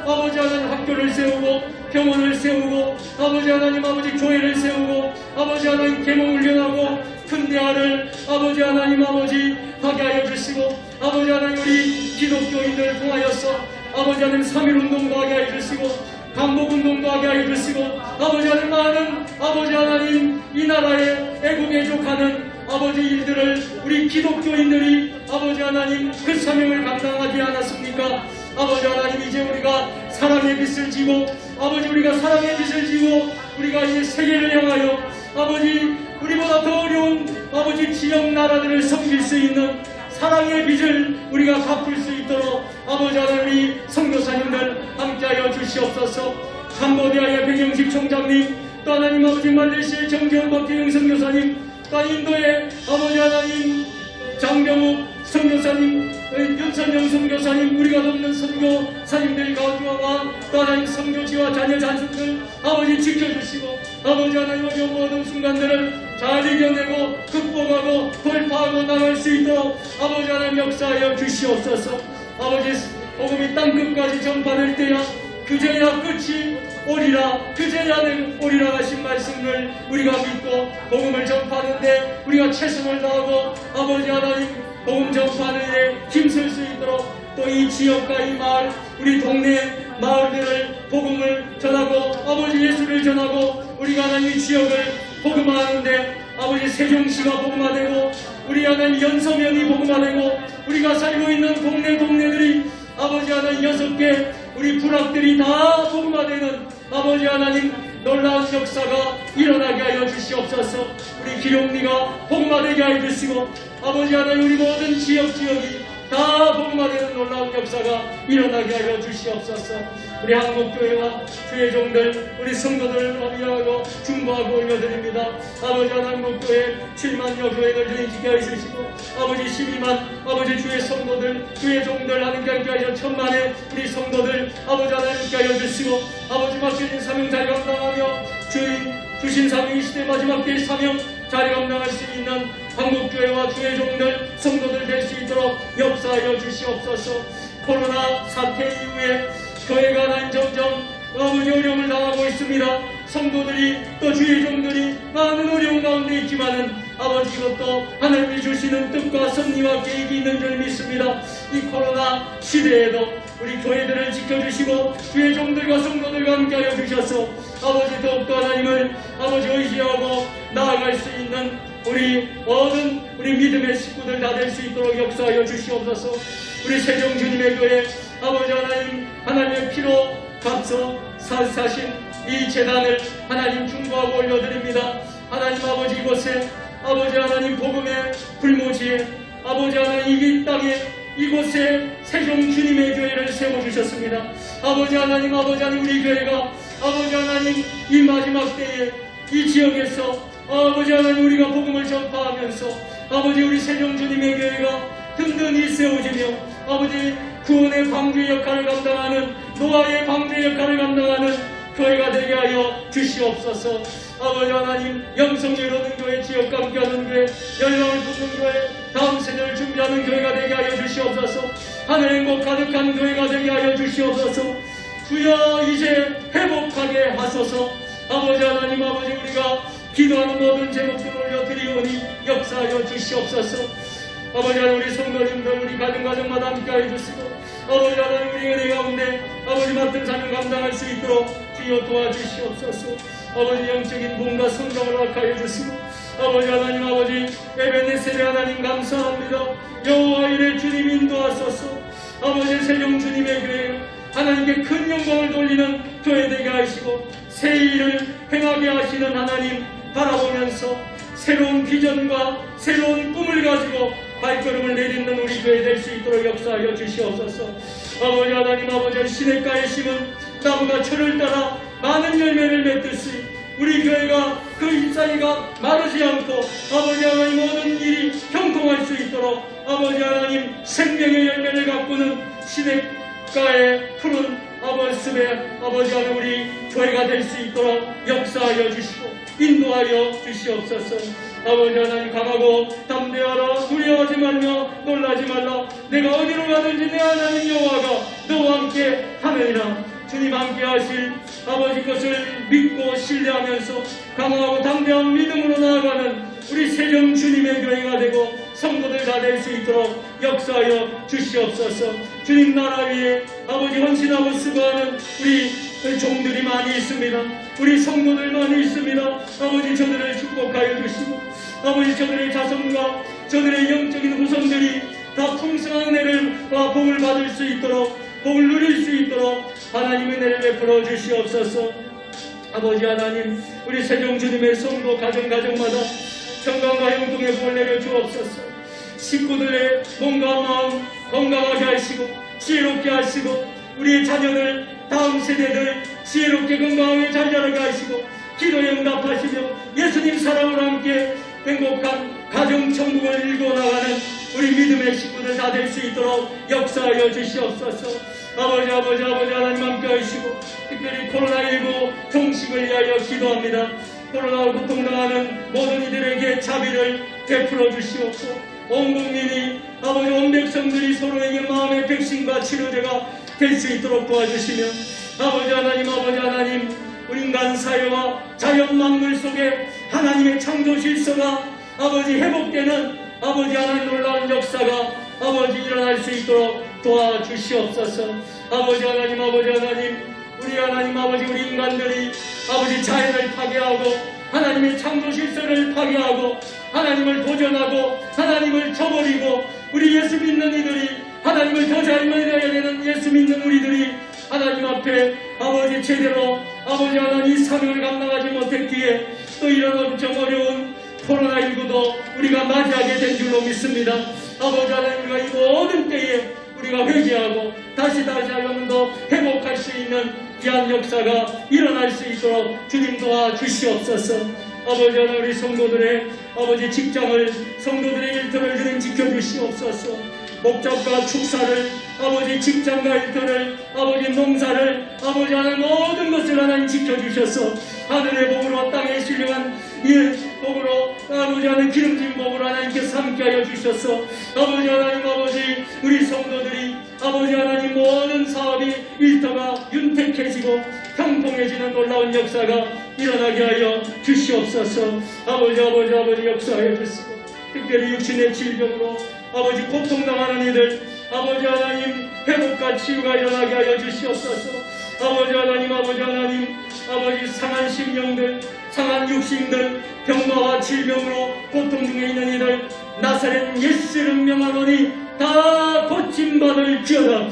S1: 아버지 하나님 학교를 세우고 병원을 세우고 아버지 하나님 아버지 교회를 세우고 아버지 하나님 계몽훈련하고 큰 대화를 아버지 하나님 아버지 하게 하여 주시고 아버지 하나님 우리 기독교인들을 통하여서 아버지 하나님 3.1운동도 하게 하여 주시고 강복운동도 하게 하여 주시고 아버지 하나님 많은 아버지 하나님 이 나라의 애국애족하는 아버지 일들을 우리 기독교인들이 아버지 하나님 그 사명을 감당하지 않았습니까? 아버지 하나님 이제 우리가 사랑의 빛을 지고 아버지 우리가 사랑의 빛을 지고 우리가 이제 세계를 향하여 아버지 우리보다 더 어려운 아버지 지역 나라들을 섬길 수 있는 사랑의 빛을 우리가 갚을 수 있도록 아버지 하나님 우리 선교사님들 함께하여 주시옵소서. 캄보디아의 백영식 총장님 또 하나님 아버지 말레이시아의 정재원 박태영 선교사님 또 인도의 아버지 하나님 장병욱 선교사님 윤선영 선교사님 우리가 돕는 선교사님들 가운데와 또 하나님 선교지와 자녀 자손들 아버지 지켜주시고 아버지 하나님 어려운 모든 순간들을 잘 이겨내고 극복하고 돌파하고 나갈 수 있도록 아버지 하나님 역사하여 주시옵소서. 아버지 복음이 땅끝까지 전파될 때야 그제야 끝이 오리라 그제야 오리라 하신 말씀을 우리가 믿고 복음을 전파하는데 우리가 최선을 다하고 아버지 하나님 복음 전파하는 일에 힘쓸 수 있도록 또 이 지역과 이 마을 우리 동네 마을들을 복음을 전하고 아버지 예수를 전하고 우리가 하나님 이 지역을 복음화하는데 아버지 세종시가 복음화되고 우리 하나님 연서면이 복음화되고 우리가 살고 있는 동네들이 아버지 하나님 6개 우리 부락들이 다 복음화되는 아버지 하나님 놀라운 역사가 일어나게 하여 주시옵소서. 우리 기룡리가 복음화되게 하여 주시고 아버지 하나님 우리 모든 지역이 다 복음화되는 놀라운 역사가 일어나게 하여 주시옵소서. 우리 한국교회와 주의 종들 우리 성도들을 위하여 중보하고 올려드립니다. 아버지 한국교회 7만여 교회를 주님 지켜 있으시고 아버지 12만 아버지 주의 성도들 주의 종들 하나님께 함께 하여 천만의 우리 성도들 아버지 하나님께 하여 주시고 아버지 맡겨진 사명 잘 감당하며 주신 사명 이 시대 마지막 때의 사명 잘 감당할 수 있는 한국교회와 주의 종들 성도들 될 수 있도록 역사하여 주시옵소서. 코로나 사태 이후에 교회가 하나님 점점 아버지 어려움을 당하고 있습니다. 성도들이 또 주의 종들이 많은 어려움 가운데 있지만은 아버지 이것도 하나님이 주시는 뜻과 섭리와 계획이 있는 줄 믿습니다. 이 코로나 시대에도 우리 교회들을 지켜주시고 주의 종들과 성도들과 함께하여 주셔서 아버지 더욱더 하나님을 아버지 의지하고 나아갈 수 있는 우리 모든 우리 믿음의 식구들 다 될 수 있도록 역사하여 주시옵소서. 우리 세종 주님의 교회 아버지 하나님의 피로 값서 사신 이 재단을 하나님 중보하고 올려드립니다. 하나님 아버지 이곳에 아버지 하나님 복음의 불모지에 아버지 하나님 이 땅에 이곳에 세종 주님의 교회를 세워주셨습니다. 아버지 하나님 우리 교회가 아버지 하나님 이 마지막 때에 이 지역에서 아버지 하나님 우리가 복음을 전파하면서 아버지 우리 세종 주님의 교회가 든든히 세워지며 아버지 구원의 방주의 역할을 감당하는 노아의 방주의 역할을 감당하는 교회가 되게 하여 주시옵소서. 아버지 하나님 영성을 얻는 교회 지역과 함께하는 교회 열망을 돋는 교회 다음 세대를 준비하는 교회가 되게 하여 주시옵소서. 하늘 행복 가득한 교회가 되게 하여 주시옵소서. 주여 이제 회복하게 하소서. 아버지 하나님 우리가 기도하는 모든 제목들을 올려드리오니 역사하여 주시옵소서. 아버지 하나님 우리 성도님들 우리 가정마다 함께하여 주시고 아버지 하나님 우리 은혜 가운데 아버지 맡은 사명 감당할 수 있도록 주여 도와주시옵소서. 아버지 영적인 몸과 성령을 허락하여 주시고 아버지 하나님 아버지 에베네셀 하나님 감사합니다. 여호와 이레 주님 인도하소서. 아버지 세종 주님의 교회 하나님께 큰 영광을 돌리는 교회 되게 하시고 새 일을 행하게 하시는 하나님 바라보면서 새로운 비전과 새로운 꿈을 가지고 발걸음을 내딛는 우리 교회 될 수 있도록 역사하여 주시옵소서. 아버지 하나님 아버지 시냇가에 심은 나무가 철을 따라 많은 열매를 맺듯이 우리 교회가 그 잎사귀가 마르지 않고 아버지 하나님 모든 일이 형통할 수 있도록 아버지 하나님 생명의 열매를 가꾸는 시냇가의 푸른 아버지 숲에 아버지 하나님 우리 교회가 될 수 있도록 역사하여 주시고 인도하여 주시옵소서. 아버지 하나님 강하고 담대하라. 두려워하지 말며 놀라지 말라. 내가 어디로 가든지 내 하나님 여호와가 너와 함께 하느니라. 주님 함께 하실 아버지 것을 믿고 신뢰하면서 강하고 담대한 믿음으로 나아가는 우리 세령 주님의 교회가 되고 성도들 다 될 수 있도록 역사하여 주시옵소서. 주님 나라 위에 아버지 헌신하고 수고하는 우리 종들이 많이 있습니다. 우리 성도들 많이 있습니다. 아버지 저들을 축복하여 주시고 아버지 저들의 자손과 저들의 영적인 후손들이 다 풍성한 은혜와 복을 받을 수 있도록 복을 누릴 수 있도록 하나님의 은혜를 베풀어 주시옵소서. 아버지 하나님 우리 세종 주님의 성도 가정마다 평강과 형통의 복을 내려 주옵소서. 식구들의 몸과 마음 건강하게 하시고 지혜롭게 하시고 우리의 자녀들 다음 세대들 지혜롭게 건강하게 잘 자라게 하시고 기도에 응답하시며 예수님 사랑으로 함께 행복한 가정천국을 일궈나가는 우리 믿음의 식구들 다 될 수 있도록 역사하여 주시옵소서. 아버지 하나님 함께 하시고 특별히 코로나19 종식을 위하여 기도합니다. 코로나로 고통당하는 모든 이들에게 자비를 베풀어 주시옵고 온 국민이 아버지 온 백성들이 서로에게 마음의 백신과 치료제가 될 수 있도록 도와주시며 아버지 하나님 우리 인간 사회와 자연 만물 속에 하나님의 창조 질서가 아버지 회복되는 아버지 하나님 놀라운 역사가 아버지 일어날 수 있도록 도와주시옵소서. 아버지 하나님 우리 하나님 아버지 우리 인간들이 아버지 자연을 파괴하고 하나님의 창조 질서를 파괴하고 하나님을 도전하고 하나님을 저버리고 우리 예수 믿는 이들이 하나님을 더 잘 믿어야 되는 예수 믿는 우리들이 하나님 앞에 아버지 제대로 아버지 하나님 사명을 감당하지 못했기에 또 이런 엄청 어려운 코로나19도 우리가 맞이하게 된 줄로 믿습니다. 아버지 하나님 우리가 이 모든 때에 우리가 회개하고 다시 한번 더 회복할 수 있는 귀한 역사가 일어날 수 있도록 주님 도와주시옵소서. 아버지 하나님 우리 성도들의 아버지 직장을 성도들의 일터를 주님 지켜주시옵소서. 목적과 축사를 아버지 직장과 일터를 아버지 농사를 아버지 하나님 모든 것을 하나님 지켜주셔서 하늘의 복으로 땅에 신령한 복으로 아버지 하나님 기름진 복으로 하나님께서 함께하여 주셔서 아버지 하나님 우리 성도들이 아버지 하나님 모든 사업이 일터가 윤택해지고 형통해지는 놀라운 역사가 일어나게 하여 주시옵소서. 아버지 역사하여 주시고 특별히 육신의 질병으로 아버지 고통당하는 이들 아버지 하나님 회복과 치유가 일어나게 하여 주시옵소서. 아버지 하나님 상한 심령들 상한 육신들 병마와 질병으로 고통 중에 있는 이들 나사렛 예수를 명하노니 다 고침받을지어다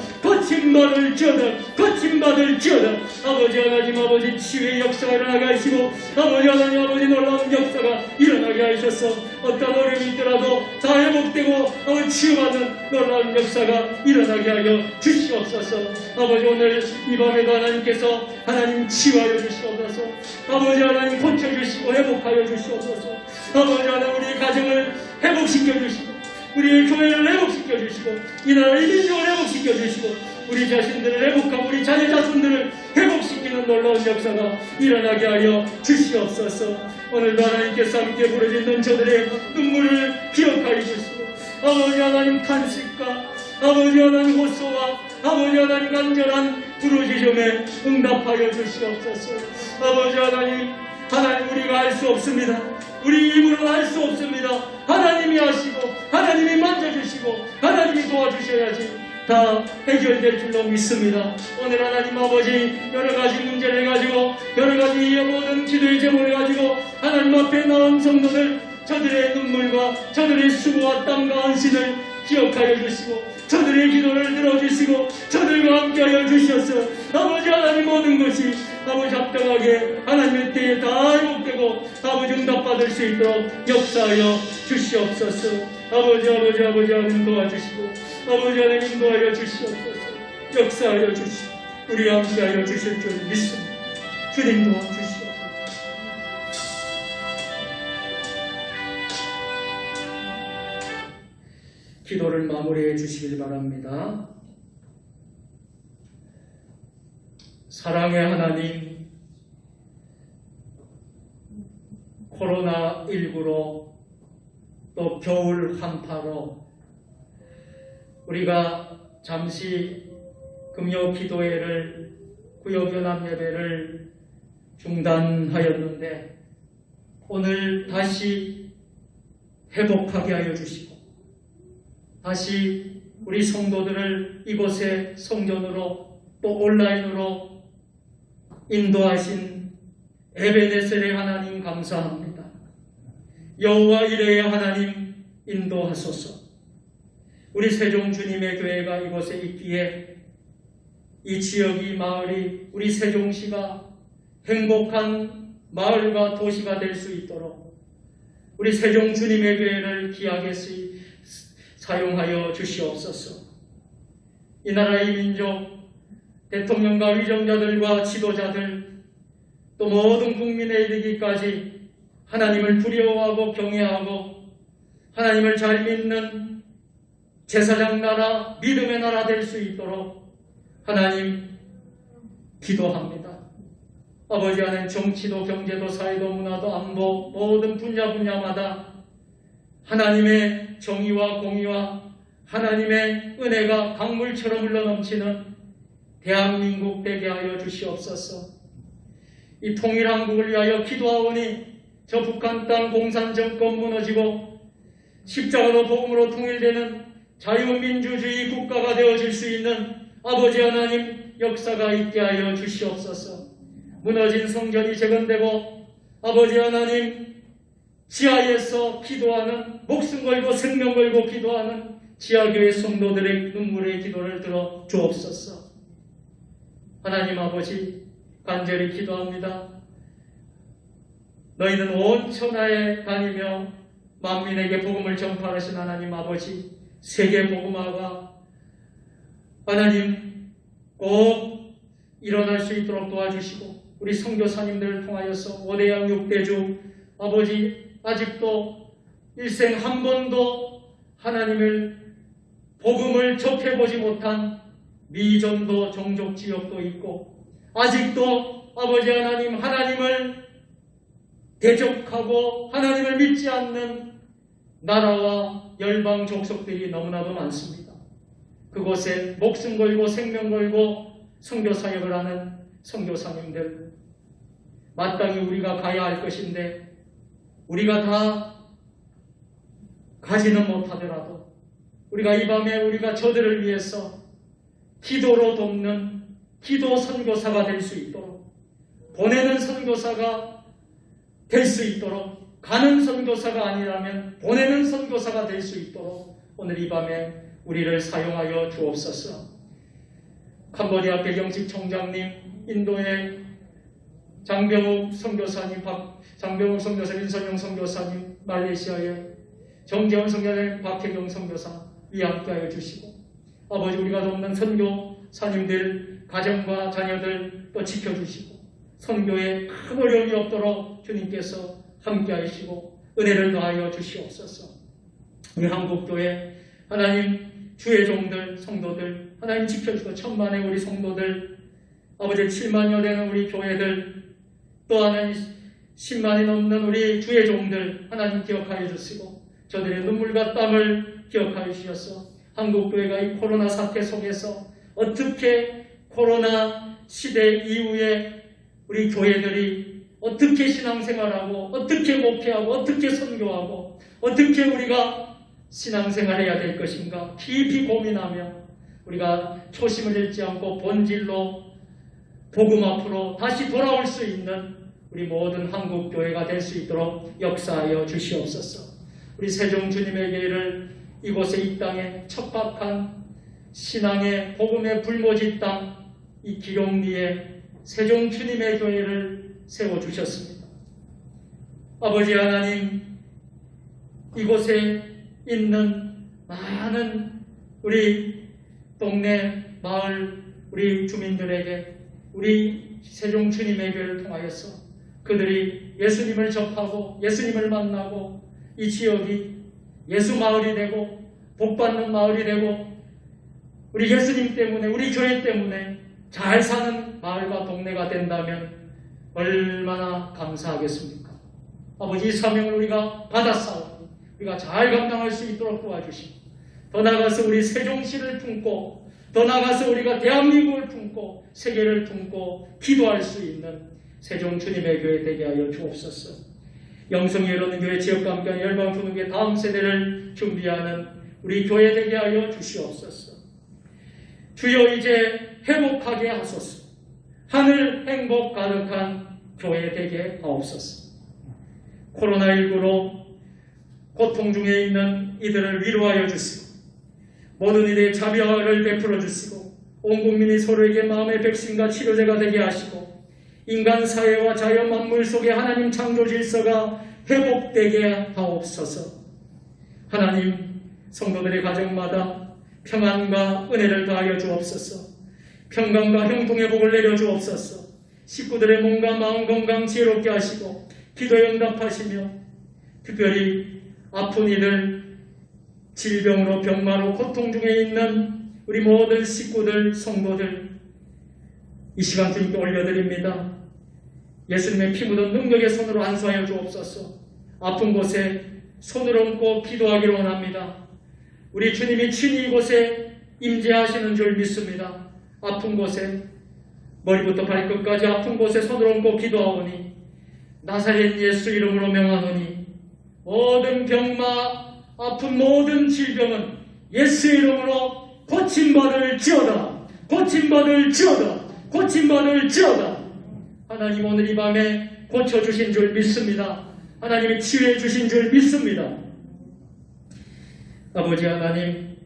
S1: 아버지 하나님 치유의 역사가 일어나게 하시고 아버지 하나님 놀라운 역사가 일어나게 하셔서 어떤 어려움이 있더라도 다 회복되고 치유받는 놀라운 역사가 일어나게 하여 주시옵소서. 아버지 오늘 이 밤에도 하나님께서 하나님 치유하여 주시옵소서. 아버지 하나님 고쳐주시고 회복하여 주시옵소서. 아버지 하나님 우리 가정을 회복시켜 주시고 우리의 교회를 회복시켜 주시고 이 나라의 민족을 회복시켜 주시고 우리 자신들을 회복하고 우리 자녀 자손들을 회복시키는 놀라운 역사가 일어나게 하여 주시옵소서. 오늘도 하나님께서 함께 부르짖는 저들의 눈물을 기억하여 주시고 아버지 하나님 탄식과 아버지 하나님 호소와 아버지 하나님 간절한 부르짖음에 응답하여 주시옵소서. 아버지 하나님 우리가 알 수 없습니다. 우리 힘으로 할 수 없습니다. 하나님이 하시고 하나님이 만져주시고 하나님이 도와주셔야지 다 해결될 줄로 믿습니다. 오늘 하나님 아버지 여러가지 문제를 가지고 여러가지 모든 기도의 제목을 가지고 하나님 앞에 나온 성도들, 저들의 눈물과 저들의 수고와 땀과 헌신을 기억하여 주시고 저들의 기도를 들어주시고 저들과 함께하여 주셔서 아버지 하나님 모든 것이 아버지 합당하게 하나님의 때에 다 회복되고 아버지 응답받을 수 있도록 역사하여 주시옵소서. 아버지 하나님 도와주시고 아버지 하나님 도와여 주시옵소서. 역사하여 주시고 우리와 함께하여 주실 줄 믿습니다. 주님 도와주시옵소서. 기도를 마무리해 주시길 바랍니다. 사랑의 하나님, 코로나19로 또 겨울 한파로 우리가 잠시 금요 기도회를 구역연합 예배를 중단하였는데 오늘 다시 회복하게 하여 주시고 다시 우리 성도들을 이곳에 성전으로 또 온라인으로 인도하신 에베네셀의 하나님 감사합니다. 여호와 이레의 하나님 인도하소서. 우리 세종 주님의 교회가 이곳에 있기에 이 지역이 마을이 우리 세종시가 행복한 마을과 도시가 될 수 있도록 우리 세종 주님의 교회를 귀하게 사용하여 주시옵소서. 이 나라의 민족, 대통령과 위정자들과 지도자들 또 모든 국민에 이르기까지 하나님을 두려워하고 경외하고 하나님을 잘 믿는 제사장 나라, 믿음의 나라 될 수 있도록 하나님 기도합니다. 아버지 하나님 정치도 경제도 사회도 문화도 안보 모든 분야마다 하나님의 정의와 공의와 하나님의 은혜가 강물처럼 흘러넘치는 대한민국 되게 하여 주시옵소서. 이 통일한국을 위하여 기도하오니 저 북한 땅 공산 정권 무너지고 십자가로 복음으로 통일되는 자유민주주의 국가가 되어질 수 있는 아버지 하나님 역사가 있게 하여 주시옵소서. 무너진 성전이 재건되고 아버지 하나님 지하에서 기도하는 목숨 걸고 생명 걸고 기도하는 지하교회 성도들의 눈물의 기도를 들어 주옵소서. 하나님 아버지 간절히 기도합니다. 너희는 온 천하에 다니며 만민에게 복음을 전파하신 하나님 아버지 세계 복음화가 하나님 꼭 일어날 수 있도록 도와주시고 우리 선교사님들을 통하여서 5대양 6대주 아버지 아직도 일생 한 번도 하나님을 복음을 접해보지 못한 미전도 종족 지역도 있고 아직도 아버지 하나님 하나님을 대적하고 하나님을 믿지 않는 나라와 열방 족속들이 너무나도 많습니다. 그곳에 목숨 걸고 생명 걸고 선교 사역을 하는 선교사님들 마땅히 우리가 가야 할 것인데 우리가 다 가지는 못하더라도 우리가 이 밤에 우리가 저들을 위해서 기도로 돕는 기도 선교사가 될 수 있도록 보내는 선교사가 될 수 있도록 가는 선교사가 아니라면 보내는 선교사가 될 수 있도록 오늘 이 밤에 우리를 사용하여 주옵소서. 캄보디아 배경식 총장님, 인도의 장병욱 선교사님, 장병욱 선교사, 민선영 선교사님, 말레이시아의 정재원 선교사님, 박혜경 선교사 위 함께하여 주시고 아버지 우리가 돕는 선교사님들 가정과 자녀들 또 지켜주시고 선교에 큰 어려움이 없도록 주님께서 함께하시고 은혜를 더하여 주시옵소서. 우리 한국교회 하나님 주의 종들 성도들 하나님 지켜주고 천만의 우리 성도들 아버지 7만여 되는 우리 교회들 또 하나님 10만이 넘는 우리 주의 종들 하나님 기억하여 주시고 저들의 눈물과 땀을 기억하여 주셔서 한국교회가 이 코로나 사태 속에서 어떻게 코로나 시대 이후에 우리 교회들이 어떻게 신앙생활하고 어떻게 목회하고 어떻게 선교하고 어떻게 우리가 신앙생활해야 될 것인가 깊이 고민하며 우리가 초심을 잃지 않고 본질로 복음 앞으로 다시 돌아올 수 있는 우리 모든 한국교회가 될 수 있도록 역사하여 주시옵소서. 우리 세종 주님의 교회를 이곳에 이 땅에 척박한 신앙의 복음의 불모지 땅 이 기룡리에 세종 주님의 교회를 세워주셨습니다. 아버지 하나님, 이곳에 있는 많은 우리 동네 마을 우리 주민들에게 우리 세종 주님의 교회를 통하여서 그들이 예수님을 접하고 예수님을 만나고 이 지역이 예수 마을이 되고 복받는 마을이 되고 우리 예수님 때문에 우리 교회 때문에 잘 사는 마을과 동네가 된다면 얼마나 감사하겠습니까? 아버지, 이 사명을 우리가 받았사오니 우리가 잘 감당할 수 있도록 도와주시고 더 나아가서 우리 세종시를 품고 더 나아가서 우리가 대한민국을 품고 세계를 품고 기도할 수 있는 세종 주님의 교회 되게 하여 주옵소서. 영성이 이루는 교회 지역과 함께 열방 부흥의 다음 세대를 준비하는 우리 교회 되게 하여 주시옵소서. 주여, 이제 회복하게 하소서. 하늘 행복 가득한 교회 되게 하옵소서. 코로나19로 고통 중에 있는 이들을 위로하여 주시고 모든 이들의 자비를 베풀어 주시고 온 국민이 서로에게 마음의 백신과 치료제가 되게 하시고 인간 사회와 자연 만물 속에 하나님 창조 질서가 회복되게 하옵소서. 하나님, 성도들의 가정마다 평안과 은혜를 더하여 주옵소서. 평강과 형통의 복을 내려 주옵소서. 식구들의 몸과 마음 건강 지혜롭게 하시고 기도에 응답하시며 특별히 아픈 이들, 질병으로 병마로 고통 중에 있는 우리 모든 식구들, 성도들 이 시간 주님께 올려드립니다. 예수님의 피 묻은 능력의 손으로 안수하여 주옵소서. 아픈 곳에 손을 얹고 기도하기를 원합니다. 우리 주님이 친히 이곳에 임재하시는 줄 믿습니다. 아픈 곳에 머리부터 발끝까지 아픈 곳에 손을 얹고 기도하오니 나사렛 예수 이름으로 명하노니 모든 병마 아픈 모든 질병은 예수 이름으로 고침받을지어다. 고침받을지어다. 고침받을지어다. 하나님, 오늘 이 밤에 고쳐주신 줄 믿습니다. 하나님이 치유해 주신 줄 믿습니다. 아버지 하나님,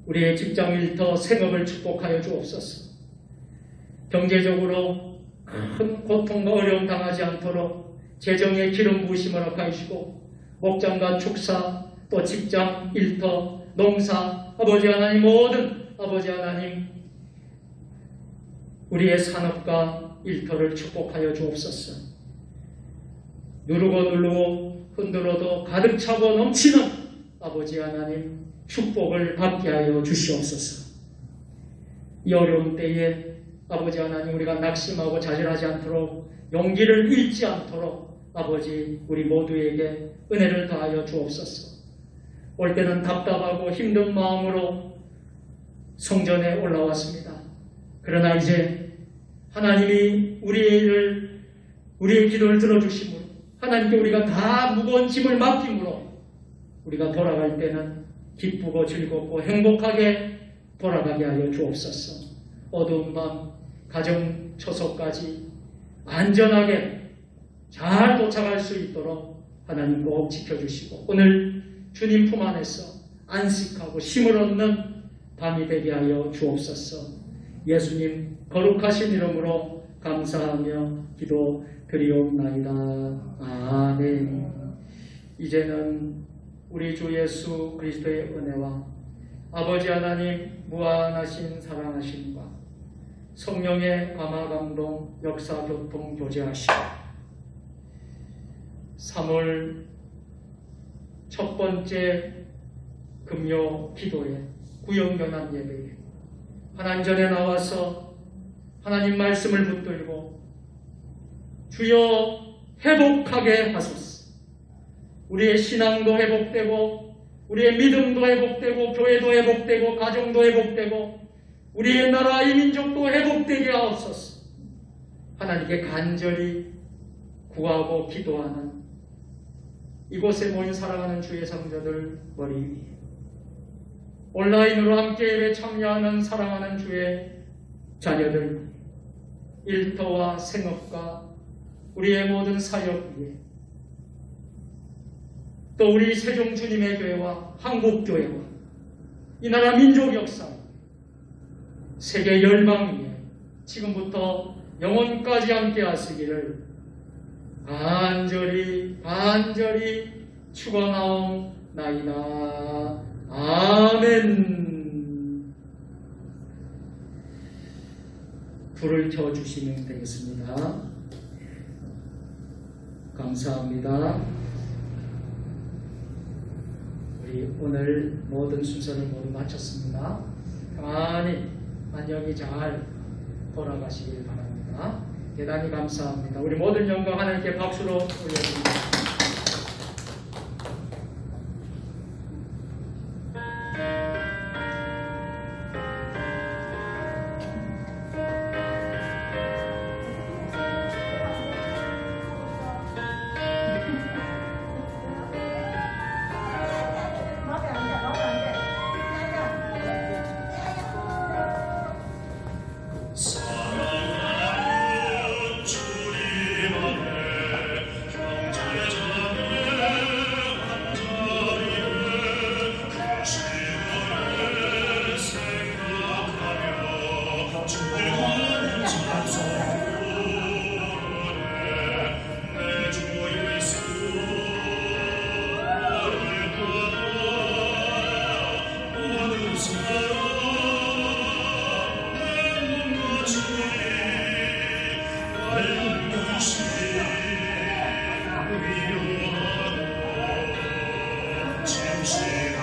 S1: 우리의 직장 일터 생업을 축복하여 주옵소서. 경제적으로 큰 고통과 어려움 당하지 않도록 재정의 기름 부으심을 허락하시고 목장과 축사 또 직장 일터 농사 아버지 하나님 모든 아버지 하나님 우리의 산업과 일터를 축복하여 주옵소서. 누르고 흔들어도 가득 차고 넘치는 아버지 하나님 축복을 받게 하여 주시옵소서. 이 어려운 때에 아버지 하나님 우리가 낙심하고 좌절하지 않도록 용기를 잃지 않도록 아버지 우리 모두에게 은혜를 더하여 주옵소서. 올 때는 답답하고 힘든 마음으로 성전에 올라왔습니다. 그러나 이제 하나님이 우리의 기도를 들어주심으로 하나님께 우리가 다 무거운 짐을 맡김으로 우리가 돌아갈 때는 기쁘고 즐겁고 행복하게 돌아가게 하여 주옵소서. 어두운 밤 가정 초소까지 안전하게 잘 도착할 수 있도록 하나님 꼭 지켜주시고 오늘 주님 품 안에서 안식하고 힘을 얻는 밤이 되게 하여 주옵소서. 예수님 거룩하신 이름으로 감사하며 기도드리옵나이다. 아멘. 이제는 우리 주 예수 그리스도의 은혜와 아버지 하나님 무한하신 사랑하심과 성령의 감화감동 역사 교통 교제하시고 3월 첫 번째 금요 기도에 구역연합 예배에 하나님 전에 나와서 하나님 말씀을 붙들고 주여 회복하게 하소서. 우리의 신앙도 회복되고 우리의 믿음도 회복되고 교회도 회복되고 가정도 회복되고 우리의 나라 이 민족도 회복되게 하옵소서. 하나님께 간절히 구하고 기도하는 이곳에 모인 사랑하는 주의 성도들 머리 위에, 온라인으로 함께 예배 참여하는 사랑하는 주의 자녀들, 일터와 생업과 우리의 모든 사역 위에, 또 우리 세종 주님의 교회와 한국교회와 이 나라 민족 역사, 세계 열방 위에 지금부터 영원까지 함께 하시기를 간절히 축원하옵나이다. 아멘. 불을 켜주시면 되겠습니다. 감사합니다. 우리 오늘 모든 순서를 모두 마쳤습니다. 가만히 안녕히 잘 돌아가시길 바랍니다. 대단히 감사합니다. 우리 모든 영광 하나님께 박수로 올려드립니다.
S3: 진실